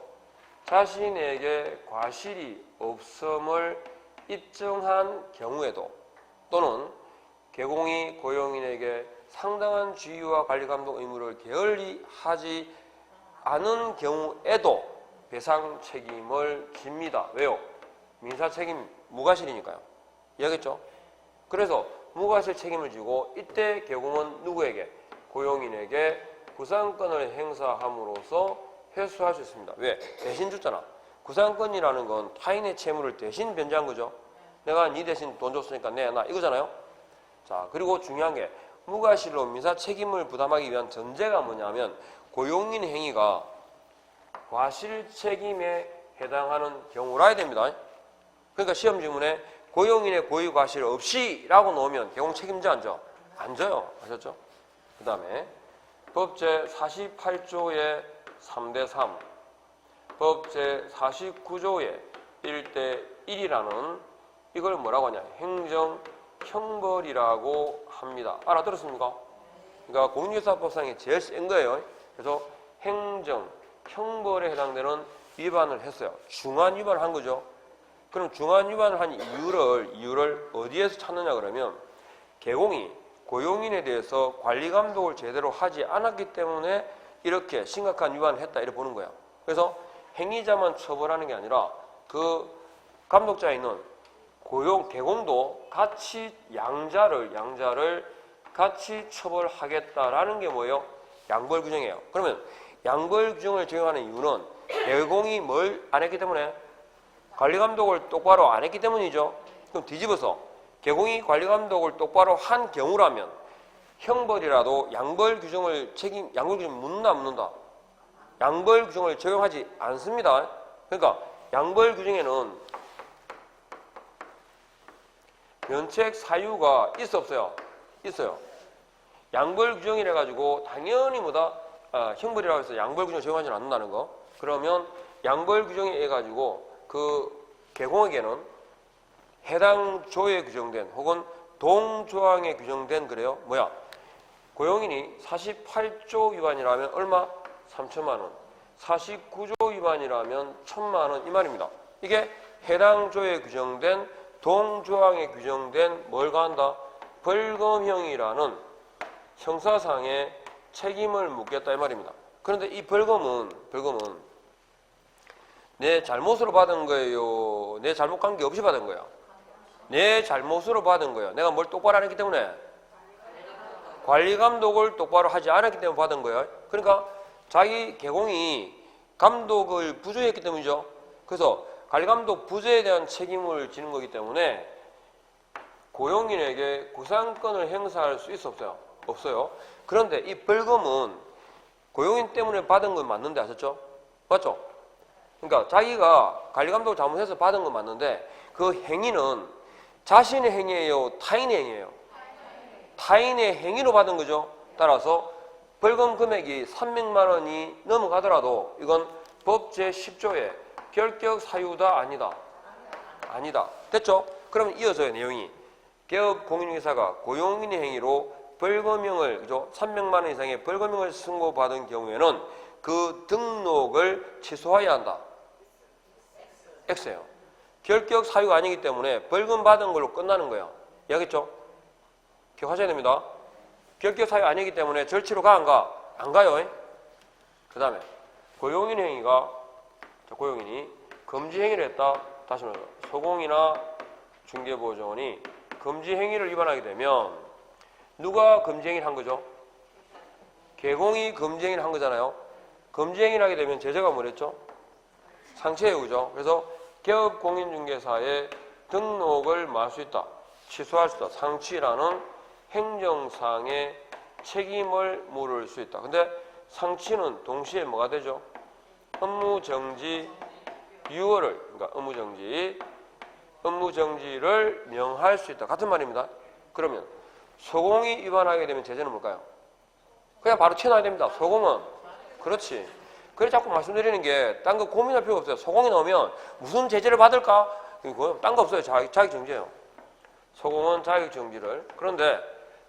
자신에게 과실이 없음을 입증한 경우에도 또는 개공이 고용인에게 상당한 지휘와 관리 감독 의무를 게을리 하지 않은 경우에도 배상 책임을 집니다. 왜요? 민사 책임 무과실이니까요. 이해하겠죠? 그래서 무과실 책임을 지고 이때 개공은 누구에게? 고용인에게 구상권을 행사함으로써 회수할 수 있습니다. 왜? 대신 줬잖아. 구상권이라는 건 타인의 채무를 대신 변제한 거죠. 내가 네 대신 돈 줬으니까 내놔 이거잖아요. 자, 그리고 중요한 게 무과실로 민사 책임을 부담하기 위한 전제가 뭐냐면 고용인 행위가 과실 책임에 해당하는 경우라 해야 됩니다. 그러니까 시험 질문에 고용인의 고의 과실 없이 라고 넣으면 개공 책임져 안 져? 안 져요. 아셨죠? 그 다음에 법 제48조의 3대3 법 제49조의 1대1이라는 이걸 뭐라고 하냐? 행정형벌이라고 합니다. 알아들었습니까? 그러니까 공인중개사법상에 제일 센 거예요. 그래서 행정형벌에 해당되는 위반을 했어요. 중한 위반을 한 거죠. 그럼 중한 위반을 한 이유를 어디에서 찾느냐 그러면 개공이 고용인에 대해서 관리 감독을 제대로 하지 않았기 때문에 이렇게 심각한 위반을 했다 이렇게 보는 거야. 그래서 행위자만 처벌하는 게 아니라 그 감독자에 있는 개공도 같이 양자를 같이 처벌하겠다라는 게 뭐예요? 양벌 규정이에요. 그러면 양벌 규정을 적용하는 이유는 개공이 뭘 안 했기 때문에 관리 감독을 똑바로 안 했기 때문이죠. 그럼 뒤집어서 개공이 관리 감독을 똑바로 한 경우라면 형벌이라도 양벌 규정을 묻는다 안 묻는다? 양벌 규정을 적용하지 않습니다. 그러니까 양벌 규정에는 면책 사유가 있어 없어요? 있어요. 양벌 규정이라 가지고 당연히 형벌이라고 해서 양벌 규정을 적용하지 않는다는 거. 그러면 양벌 규정에 의해 가지고 그 개공에게는 해당 조에 규정된 혹은 동조항에 규정된 그래요. 뭐야? 고용인이 48조 위반이라면 얼마? 3천만 원. 49조 위반이라면 1,000만 원 이 말입니다. 이게 해당 조에 규정된 동조항에 규정된 뭘 가한다? 벌금형이라는 형사상의 책임을 묻겠다 이 말입니다. 그런데 이 벌금은 내 잘못으로 받은 거예요? 내 잘못 관계 없이 받은 거야? 내 잘못으로 받은 거야. 내가 뭘 똑바로 안 했기 때문에 관리 감독을 똑바로 하지 않았기 때문에 받은 거야. 그러니까 자기 개공이 감독을 부조했기 때문이죠. 그래서 관리 감독 부조에 대한 책임을 지는 거기 때문에 고용인에게 구상권을 행사할 수 있어 없어요? 없어요. 그런데 이 벌금은 고용인 때문에 받은 건 맞는데 아셨죠? 맞죠? 그러니까 자기가 관리 감독을 잘못해서 받은 건 맞는데 그 행위는 자신의 행위예요? 타인의 행위예요? 타인의 행위로 받은 거죠. 따라서 벌금 금액이 300만 원이 넘어가더라도 이건 법 제10조에 결격 사유다 아니다? 아니다. 됐죠? 그러면 이어져요 내용이. 개업 공인중개사가 고용인의 행위로 벌금형을 그죠? 300만 원 이상의 벌금형을 선고받은 경우에는 그 등록을 취소해야 한다. X예요. 결격 사유가 아니기 때문에 벌금 받은 걸로 끝나는 거예요. 이해하겠죠? 기억하셔야 됩니다. 결격 사유 아니기 때문에 절치로 가 안 가? 안 가요. 그 다음에 고용인 행위가 고용인이 금지 행위를 했다. 다시 말해서 소공이나 중개보조원이 금지 행위를 위반하게 되면 누가 금지 행위를 한 거죠? 개공이 금지 행위를 한 거잖아요. 금지 행위를 하게 되면 제재가 뭐랬죠? 상치예요, 그죠? 그래서 개업공인중개사의 등록을 뭐 할 수 있다? 취소할 수 있다. 상치라는 행정상의 책임을 물을 수 있다. 근데 상치는 동시에 뭐가 되죠? 업무정지 유효를, 그러니까 업무정지를 명할 수 있다. 같은 말입니다. 그러면 소공이 위반하게 되면 제재는 뭘까요? 그냥 바로 튀어나와야 됩니다. 소공은. 그렇지. 그래 자꾸 말씀드리는 게 딴 거 고민할 필요 없어요. 소공이 나오면 무슨 제재를 받을까? 이거 딴 거 없어요. 자격정지예요. 소공은 자격정지를. 그런데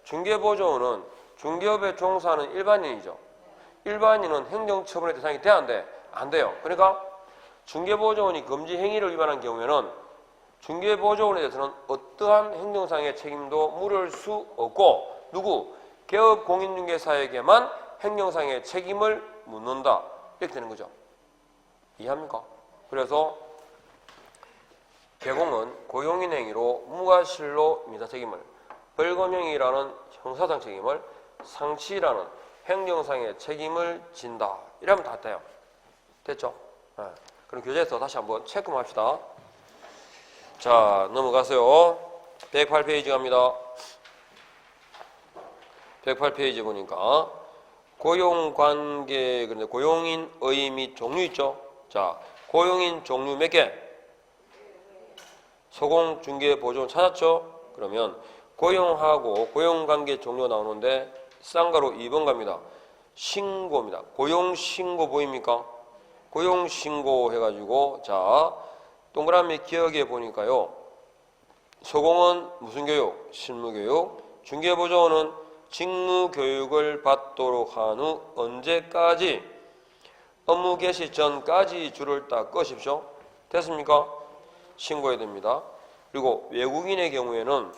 중개보조원은 중개업에 종사하는 일반인이죠. 일반인은 행정처분의 대상이 돼야 안 돼? 안 돼요. 그러니까 중개보조원이 금지 행위를 위반한 경우에는 중개보조원에 대해서는 어떠한 행정상의 책임도 물을 수 없고 누구? 개업공인중개사에게만 행정상의 책임을 묻는다. 이렇게 되는 거죠. 이해합니까? 그래서 개공은 고용인 행위로 무과실로 민사책임을, 벌금형이라는 형사상 책임을, 상치라는 행정상의 책임을 진다. 이러면 다 돼요. 됐죠? 네. 그럼 교재에서 다시 한번 체크합시다. 자, 넘어가세요. 108페이지 갑니다. 108페이지 보니까 고용관계, 그런데 고용인의 및 종류 있죠? 자, 고용인 종류 몇 개? 소공, 중개, 보조원 찾았죠? 그러면 고용하고 고용관계 종류 나오는데 쌍가로 2번 갑니다. 신고입니다. 고용신고 보입니까? 고용신고 해가지고 자 동그라미 기억해 보니까요. 소공은 무슨 교육? 실무교육. 중개보조원은 직무교육을 받도록 한 후 언제까지? 업무 개시 전까지 줄을 딱 끄십시오. 됐습니까? 신고해야 됩니다. 그리고 외국인의 경우에는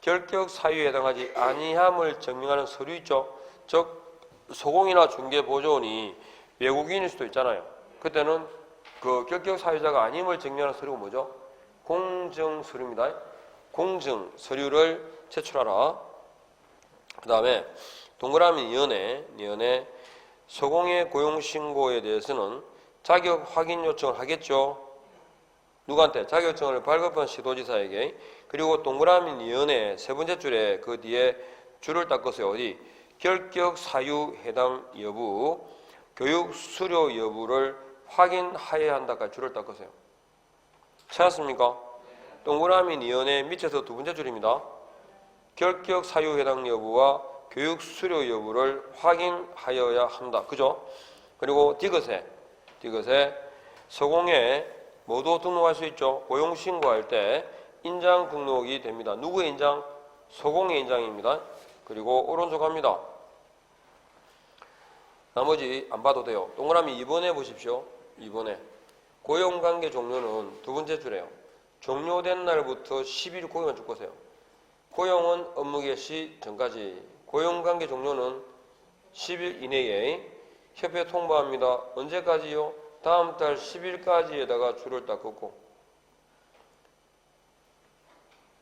결격 사유에 해당하지 아니함을 증명하는 서류 있죠. 즉 소공이나 중개보조원이 외국인일 수도 있잖아요. 그때는 그 결격 사유자가 아님을 증명하는 서류가 뭐죠? 공증서류입니다. 공증서류를 제출하라. 그 다음에 동그라미 연애 소공의 고용신고에 대해서는 자격 확인 요청을 하겠죠. 누구한테? 자격 요청을 발급한 시도지사에게. 그리고 동그라미 연애 세 번째 줄에 그 뒤에 줄을 닦으세요. 어디? 결격 사유 해당 여부, 교육 수료 여부를 확인하여야 한다까지 줄을 닦으세요. 찾았습니까? 동그라미 연애 밑에서 두 번째 줄입니다. 결격 사유 해당 여부와 교육 수료 여부를 확인하여야 한다. 그죠? 그리고 디귿에 소공에 모두 등록할 수 있죠. 고용신고할 때 인장 등록이 됩니다. 누구의 인장? 소공의 인장입니다. 그리고 오른쪽 갑니다. 나머지 안 봐도 돼요. 동그라미 2번에 보십시오. 2번에 고용관계 종료는 두 번째 줄이에요. 종료된 날부터 10일 고용만 쭉 보세요. 고용은 업무 개시 전까지, 고용관계 종료는 10일 이내에 협회 통보합니다. 언제까지요? 다음 달 10일까지에다가 줄을 딱 긋고.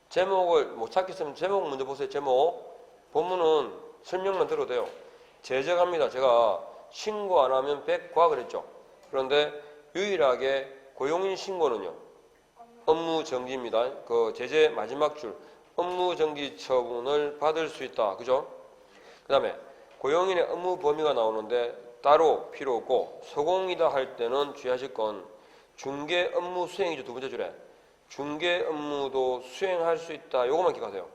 제목을 못 찾겠으면 제목 먼저 보세요. 제목. 본문은 설명만 들어도 돼요. 제재갑니다. 제가 신고 안 하면 100과 그랬죠. 그런데 유일하게 고용인 신고는요. 업무정지입니다. 그 제재 마지막 줄. 업무정지 처분을 받을 수 있다. 그죠? 그 다음에 고용인의 업무 범위가 나오는데 따로 필요 없고 소공이다 할 때는 주의하실 건 중개 업무 수행이죠. 두 번째 줄에. 중개 업무도 수행할 수 있다. 요것만 기억하세요.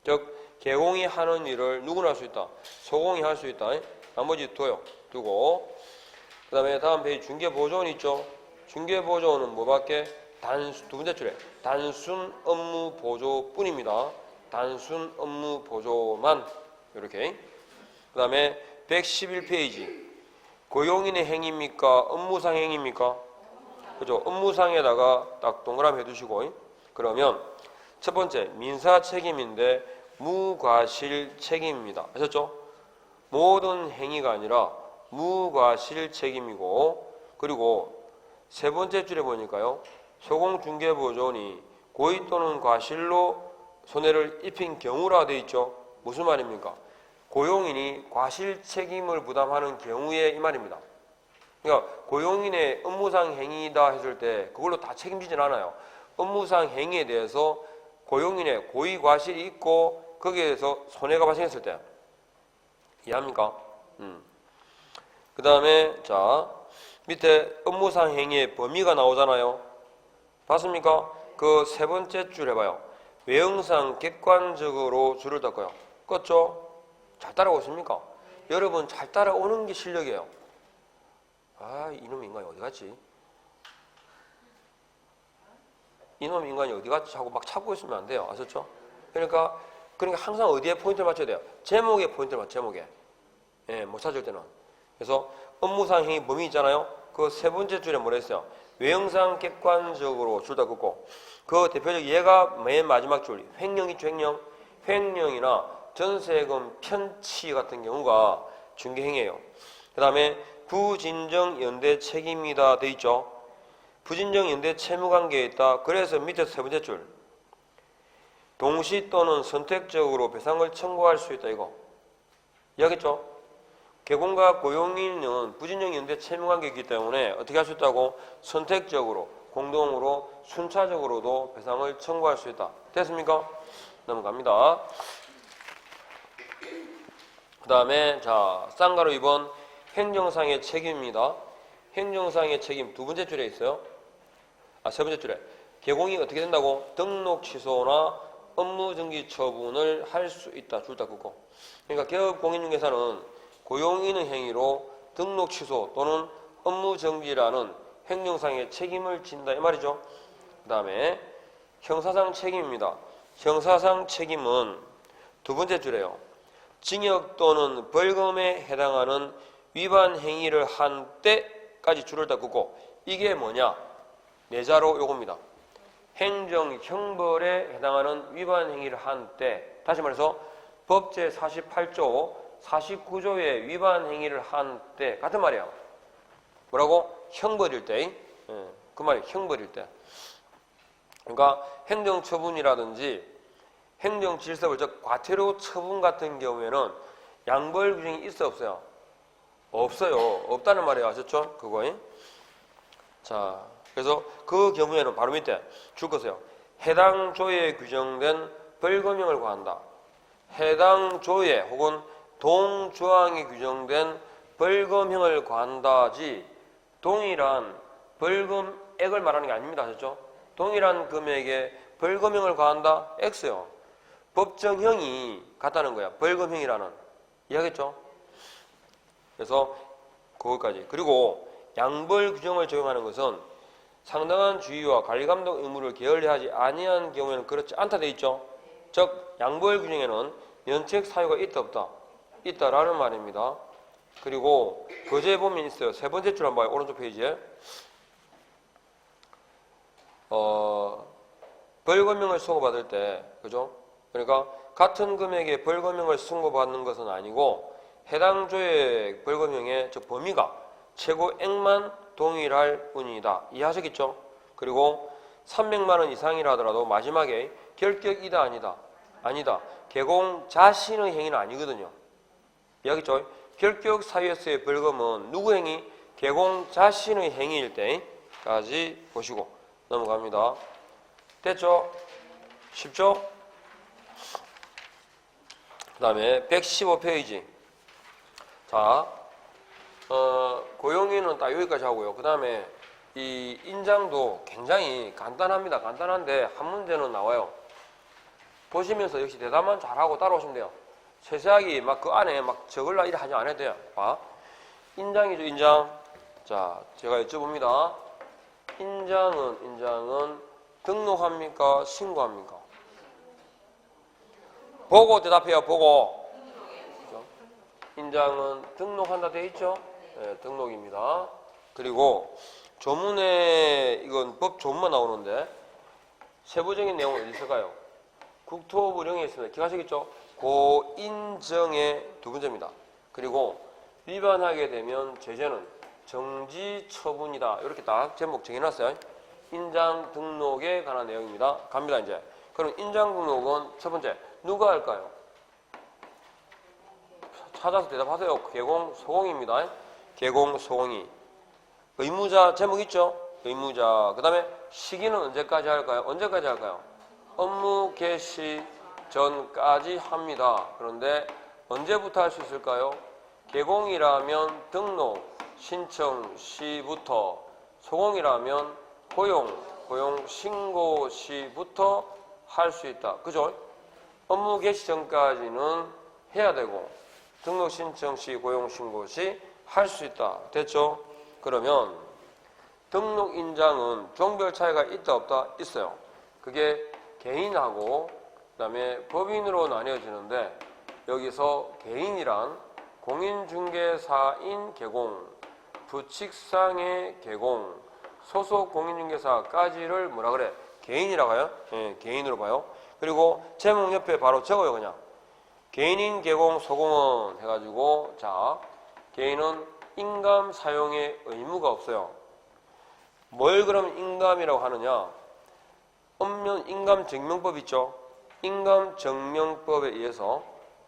즉 개공이 하는 일을 누구나 할 수 있다. 소공이 할 수 있다. 나머지 두고 그 다음에 다음 페이지 중개보조원 있죠. 중개보조원은 뭐밖에? 두 번째 줄에 단순 업무 보조뿐입니다. 단순 업무 보조만 이렇게. 그 다음에 111페이지 고용인의 행위입니까? 업무상 행위입니까? 그죠? 업무상에다가 딱 동그라미 해두시고 그러면 첫 번째 민사 책임인데 무과실 책임입니다. 아셨죠? 모든 행위가 아니라 무과실 책임이고 그리고 세 번째 줄에 보니까요. 소공중개보조원이 고의 또는 과실로 손해를 입힌 경우라 되어 있죠. 무슨 말입니까? 고용인이 과실 책임을 부담하는 경우에 이 말입니다. 그러니까 고용인의 업무상 행위다 했을 때 그걸로 다 책임지진 않아요. 업무상 행위에 대해서 고용인의 고의 과실이 있고 거기에 대해서 손해가 발생했을 때 이해합니까? 그 다음에 자 밑에 업무상 행위의 범위가 나오잖아요. 봤습니까? 그 세 번째 줄 해봐요. 외형상 객관적으로 줄을 닦아요. 껐죠? 잘 따라오십니까? 여러분 잘 따라오는 게 실력이에요. 아, 이놈 인간이 어디 갔지? 이놈 인간이 어디 갔지? 하고 막 찾고 있으면 안 돼요. 아셨죠? 그러니까 항상 어디에 포인트를 맞춰야 돼요? 제목에 포인트를 맞춰, 제목에. 예, 못 찾을 때는. 그래서 업무상 행위 범위 있잖아요. 그 세 번째 줄에 뭐라 했어요? 외형상 객관적으로 줄 다 긋고 그 대표적 예가 맨 마지막 줄 횡령 있죠, 횡령. 횡령이나 전세금 편취 같은 경우가 중개행위예요. 그 다음에 부진정 연대 책임이다 돼 있죠. 부진정 연대 채무관계에 있다. 그래서 밑에 세 번째 줄 동시 또는 선택적으로 배상을 청구할 수 있다 이거 이해하겠죠? 개공과 고용인은 부진정 연대 채무관계이기 때문에 어떻게 할 수 있다고? 선택적으로 공동으로 순차적으로도 배상을 청구할 수 있다. 됐습니까? 넘어갑니다. 그 다음에 자 쌍가로 2번 행정상의 책임입니다. 행정상의 책임 두 번째 줄에 있어요. 세 번째 줄에 개공이 어떻게 된다고? 등록 취소나 업무정지 처분을 할 수 있다. 줄 다 긋고. 그러니까 개업공인중개사는 고용인의 행위로 등록 취소 또는 업무정지라는 행정상의 책임을 진다 이 말이죠. 그 다음에 형사상 책임입니다. 형사상 책임은 두 번째 줄에요. 징역 또는 벌금에 해당하는 위반 행위를 한 때까지 줄을 다 긋고 이게 뭐냐? 내자로 요겁니다. 행정 형벌에 해당하는 위반 행위를 한 때 다시 말해서 법제 48조 49조의 위반 행위를 한 때 같은 말이에요. 뭐라고? 형벌일 때. 그 말이 형벌일 때. 그러니까 행정처분이라든지 행정질서벌 즉 과태료 처분 같은 경우에는 양벌 규정이 있어 없어요? 없어요. 없다는 말이에요. 아셨죠? 그거에. 자, 그래서 그 경우에는 바로 밑에 줄 것이요. 해당 조에 규정된 벌금형을 과한다. 해당 조에 혹은 동조항에 규정된 벌금형을 과한다지 동일한 벌금액을 말하는 게 아닙니다. 아셨죠? 동일한 금액에 벌금형을 과한다? X요. 법정형이 같다는 거야. 벌금형이라는. 이해하겠죠? 그래서 그것까지. 그리고 양벌 규정을 적용하는 것은 상당한 주의와 관리감독 의무를 게을리하지 아니한 경우에는 그렇지 않다 돼 있죠. 즉 양벌 규정에는 면책 사유가 있다 없다? 있다라는 말입니다. 그리고 거제에 보면 있어요. 세 번째 줄 한번 봐요. 오른쪽 페이지에 벌금형을 선고받을 때 그죠? 그러니까 같은 금액의 벌금형을 선고받는 것은 아니고 해당 조의 벌금형의 저 범위가 최고액만 동일할 뿐이다. 이해하셨겠죠? 그리고 300만 원 이상이라 하더라도 마지막에 결격이다 아니다. 아니다. 개공 자신의 행위는 아니거든요. 이해하겠죠? 결격 사유에서의 벌금은 누구 행위? 개공 자신의 행위일 때까지 보시고 넘어갑니다. 됐죠? 쉽죠? 그 다음에 115페이지. 자, 고용인은 딱 여기까지 하고요. 그 다음에 이 인장도 굉장히 간단합니다. 간단한데 한 문제는 나와요. 보시면서 역시 대답만 잘하고 따라오시면 돼요. 세세하게 막 그 안에 막 적을라 이래 하지 않아도 돼요. 봐. 인장이죠, 인장. 자, 제가 여쭤봅니다. 인장은 등록합니까? 신고합니까? 보고 대답해요, 보고. 그렇죠? 인장은 등록한다 돼 있죠? 네, 등록입니다. 그리고 조문에 이건 법 조문만 나오는데 세부적인 내용은 어디 있을까요? 국토부령에 있습니다. 기억하시겠죠? 고인정의 두 번째입니다. 그리고 위반하게 되면 제재는 정지 처분이다. 이렇게 딱 제목 정해놨어요. 인장 등록에 관한 내용입니다. 갑니다 이제. 그럼 인장 등록은 첫 번째 누가 할까요? 찾아서 대답하세요. 개공 소공입니다. 개공 소공이. 의무자 제목 있죠? 의무자. 그 다음에 시기는 언제까지 할까요? 언제까지 할까요? 업무 개시 전까지 합니다. 그런데 언제부터 할 수 있을까요? 개공이라면 등록 신청 시부터, 소공이라면 고용 신고 시부터 할 수 있다. 그죠? 업무 개시 전까지는 해야 되고 등록 신청 시, 고용 신고 시 할 수 있다. 됐죠? 그러면 등록 인장은 종별 차이가 있다 없다? 있어요. 그게 개인하고 그다음에 법인으로 나뉘어지는데 여기서 개인이란 공인중개사인 개공, 부칙상의 개공, 소속 공인중개사까지를 뭐라 그래? 개인이라고 해요? 예, 개인으로 봐요. 그리고 제목 옆에 바로 적어요 그냥. 개인인 개공 소공은 해가지고 자 개인은 인감 사용의 의무가 없어요. 뭘 그럼 인감이라고 하느냐? 인감증명법 있죠? 인감증명법에 의해서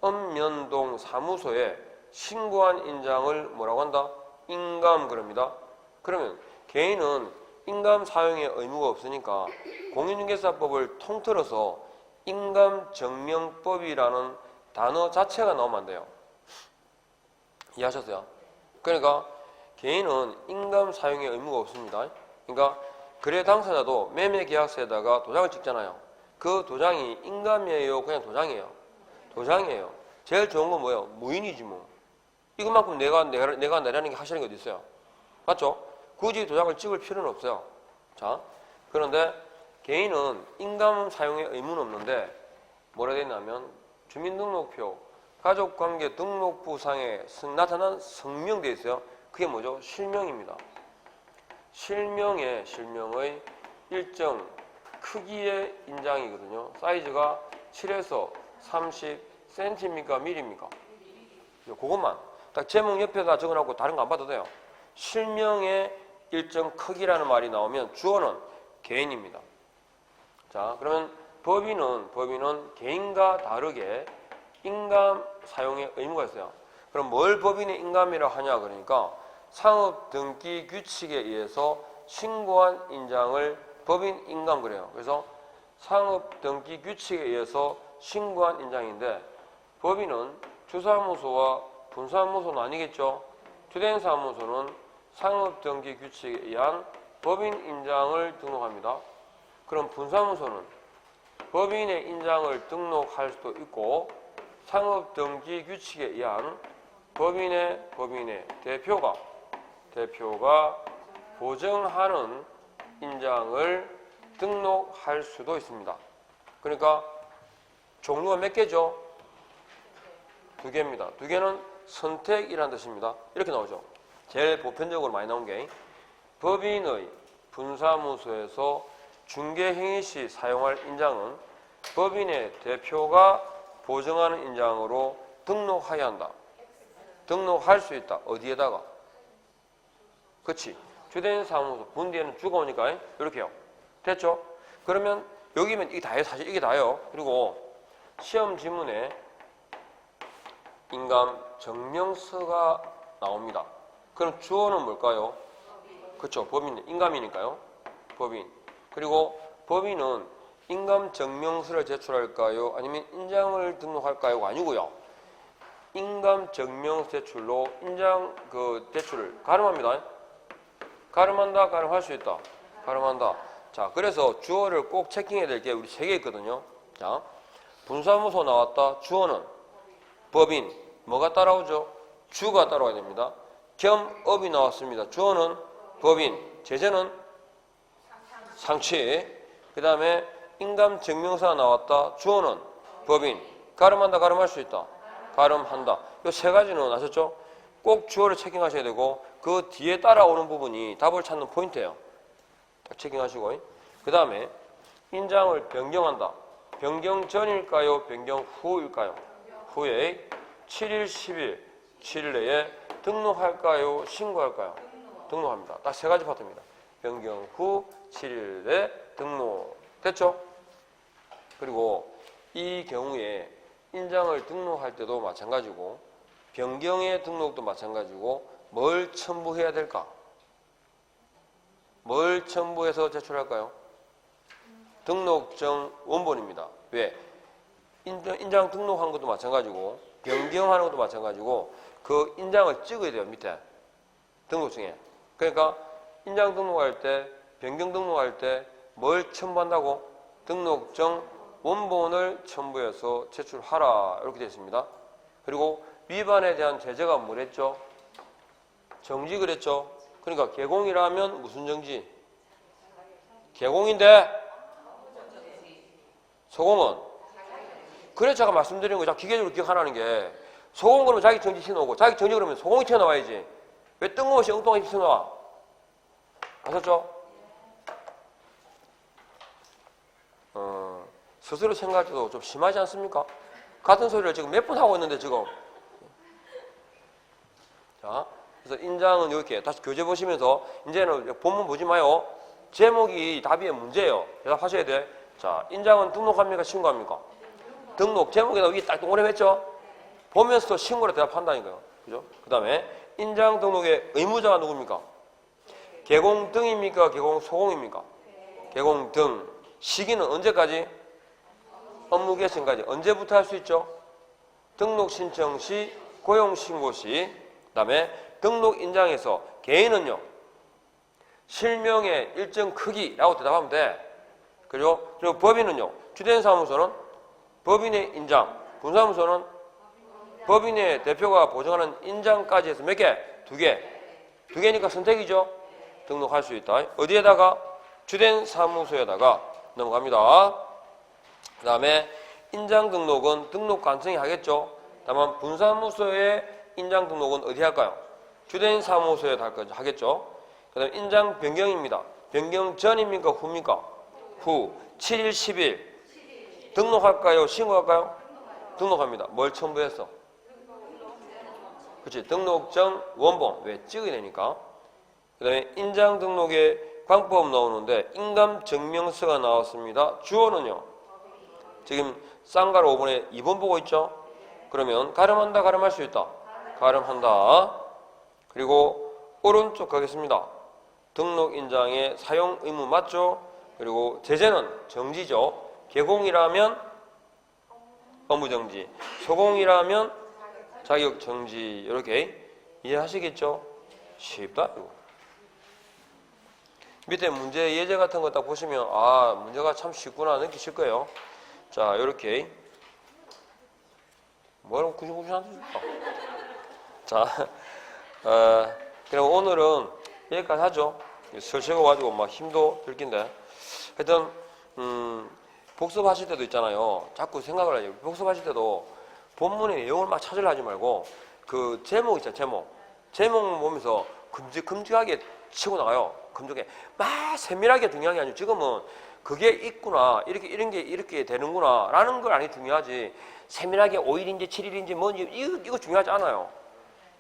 읍면동 사무소에 신고한 인장을 뭐라고 한다? 인감 그럽니다. 그러면 개인은 인감 사용의 의무가 없으니까 공인중개사법을 통틀어서 인감증명법이라는 단어 자체가 나오면 안 돼요. 이해하셨어요? 그러니까 개인은 인감 사용의 의무가 없습니다. 그러니까 거래 당사자도 매매계약서에다가 도장을 찍잖아요. 그 도장이 인감이에요? 그냥 도장이에요? 도장이에요. 제일 좋은 건 뭐예요? 무인이지 뭐. 이것만큼 내가 내라는 게 하시는 게 어디 있어요? 맞죠? 굳이 도장을 찍을 필요는 없어요. 자, 그런데 개인은 인감 사용의 의무는 없는데 뭐라 되어 있냐면 주민등록표, 가족관계 등록부상에 나타난 성명되어 있어요. 그게 뭐죠? 실명입니다. 실명의 일정 크기의 인장이거든요. 사이즈가 7에서 30cm입니까? 밀입니까? 그것만 딱 제목 옆에다 적어놓고 다른 거 안 봐도 돼요. 실명의 일정 크기라는 말이 나오면 주어는 개인입니다. 자, 그러면 법인은 개인과 다르게 인감 사용의 의무가 있어요. 그럼 뭘 법인의 인감이라고 하냐? 그러니까 상업등기 규칙에 의해서 신고한 인장을 법인 인감 그래요. 그래서 상업등기 규칙에 의해서 신고한 인장인데 법인은 주사무소와 분사무소는 아니겠죠. 주된 사무소는 상업등기 규칙에 의한 법인 인장을 등록합니다. 그럼 분사무소는 법인의 인장을 등록할 수도 있고 상업등기 규칙에 의한 법인의 대표가 보증하는 인장을 등록할 수도 있습니다. 그러니까 종류가 몇 개죠? 2개입니다. 2개는 선택이라는 뜻입니다. 이렇게 나오죠. 제일 보편적으로 많이 나온 게 법인의 분사무소에서 중개행위 시 사용할 인장은 법인의 대표가 보증하는 인장으로 등록해야 한다. 등록할 수 있다. 어디에다가? 그치? 주된 사무소, 분 뒤에는 주가 오니까 이렇게요. 됐죠? 그러면 여기면 이게 다예요. 사실 이게 다예요. 그리고 시험 지문에 인감 증명서가 나옵니다. 그럼 주어는 뭘까요? 그렇죠. 법인, 인감이니까요. 법인. 그리고 법인은 인감 증명서를 제출할까요? 아니면 인장을 등록할까요?가 아니고요. 인감 증명서 제출로 인장 대출을 가름합니다. 가름한다, 가름할 수 있다. 가름한다. 자, 그래서 주어를 꼭 체킹해야 될 게 우리 3개 있거든요. 자, 분사무소 나왔다. 주어는 법인. 뭐가 따라오죠? 주가 따라와야 됩니다. 겸업이 나왔습니다. 주어는 법인. 제재는 상취. 그 다음에 인감증명서가 나왔다. 주어는 법인. 가름한다, 가름할 수 있다. 가름한다. 이 3가지는 아셨죠? 꼭 주어를 체킹하셔야 되고 그 뒤에 따라오는 부분이 답을 찾는 포인트예요. 딱 체킹하시고. 그 다음에 인장을 변경한다. 변경 전일까요? 변경 후일까요? 후에 7일, 10일, 7일 내에 등록할까요? 신고할까요? 등록합니다. 딱 3가지 파트입니다. 변경 후 7일 내 등록. 됐죠? 그리고 이 경우에 인장을 등록할 때도 마찬가지고 변경의 등록도 마찬가지고 뭘 첨부해야 될까? 뭘 첨부해서 제출할까요? 등록증 원본입니다. 왜? 인장 등록한 것도 마찬가지고 변경하는 것도 마찬가지고 그 인장을 찍어야 돼요. 밑에 등록증에. 그러니까 인장 등록할 때 변경 등록할 때 뭘 첨부한다고? 등록증 원본을 첨부해서 제출하라 이렇게 되어 있습니다. 그리고 위반에 대한 제재가 뭐랬죠? 정지 그랬죠? 그러니까 개공이라면 무슨 정지? 개공인데 소공은? 그래서 제가 말씀드리는 거죠. 기계적으로 기억하라는 게 소공 그러면 자기 정지 튀어나오고 자기 정지 그러면 소공이 튀어나와야지. 왜 뜬금없이 엉뚱하게 튀어나와? 아셨죠? 스스로 생각할 때도 좀 심하지 않습니까? 같은 소리를 지금 몇 번 하고 있는데 지금. 자, 그래서 인장은 이렇게 다시 교재 보시면서 이제는 본문 보지 마요. 제목이 답이의 문제예요. 대답하셔야 돼. 자, 인장은 등록합니까? 신고합니까? 등록. 제목에다 위에 딱 동그라미 했죠? 보면서도 신고로 대답한다니까요. 그죠? 그 다음에 인장 등록의 의무자가 누굽니까? 개공등입니까? 개공소공입니까? 개공등. 시기는 언제까지? 업무 개시까지. 언제부터 할 수 있죠? 등록 신청 시, 고용 신고 시. 그 다음에 등록 인장에서 개인은요, 실명의 일정 크기라고 대답하면 돼. 그리고 법인은요, 주된 사무소는 법인의 인장, 분사무소는 법인의 대표가 보증하는 인장까지 해서 몇 개? 2개. 2개니까 선택이죠. 등록할 수 있다. 어디에다가? 주된 사무소에다가 넘어갑니다. 그 다음에 인장 등록은 등록 간청이 하겠죠. 다만 분사무소의 인장 등록은 어디 할까요? 주된 사무소에 하겠죠. 그 다음에 인장 변경입니다. 변경 전입니까? 후입니까? 후. 7일, 10일. 등록할까요? 신고할까요? 등록합니다. 뭘 첨부했어? 그렇지. 등록증 원본. 왜? 찍어야 되니까. 그 다음에 인장 등록의 방법 나오는데 인감증명서가 나왔습니다. 주어는요. 지금 쌍가로 5번에 2번 보고 있죠? 그러면 가름한다, 가름할 수 있다. 가름한다. 그리고 오른쪽 가겠습니다. 등록 인장의 사용 의무 맞죠? 그리고 제재는 정지죠. 개공이라면 업무정지, 소공이라면 자격정지. 이렇게 이해하시겠죠? 쉽다 이거. 밑에 문제 예제 같은 거 딱 보시면 아 문제가 참 쉽구나 느끼실 거예요. 자 이렇게 뭐라고 구신구신하십니까? 자 그럼 오늘은 여기까지 하죠. 설치고 가지고 막 힘도 들긴데 하여튼 복습하실 때도 있잖아요. 자꾸 생각을 해요. 복습하실 때도 본문의 내용을 막 찾으려 하지 말고 그 제목 있잖아요. 제목만 보면서 큼직하게 치고 나가요. 큼직하게 막 세밀하게 중요한 게 아니고 지금은 그게 있구나 이런 게 이렇게 되는구나 라는 걸 아니 중요하지 세밀하게 5일인지 7일인지 뭔지 이거 중요하지 않아요.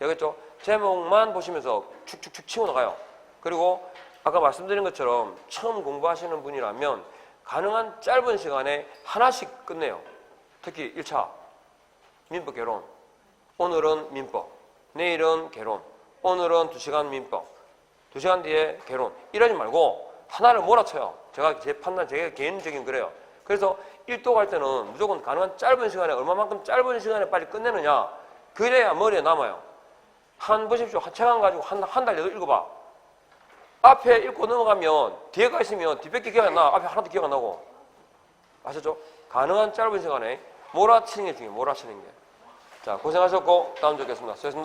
알겠죠? 제목만 보시면서 축축축 치고 나가요. 그리고 아까 말씀드린 것처럼 처음 공부하시는 분이라면 가능한 짧은 시간에 하나씩 끝내요. 특히 1차 민법 개론. 오늘은 민법, 내일은 개론, 오늘은 2시간 민법, 2시간 뒤에 개론. 이러지 말고 하나를 몰아쳐요. 제가 제 판단, 제 개인적인 그래요. 그래서 1도 갈 때는 무조건 가능한 짧은 시간에 얼마만큼 짧은 시간에 빨리 끝내느냐. 그래야 머리에 남아요. 보십시오. 한 책 안 가지고 한 달 내도 읽어봐. 앞에 읽고 넘어가면 뒤에 가 있으면 뒤밖에 기억 안 나. 앞에 하나도 기억 안 나고. 아셨죠? 가능한 짧은 시간에 몰아치는 게 중요해요. 몰아치는 게. 자, 고생하셨고 다음 주에 뵙겠습니다. 수고하셨습니다.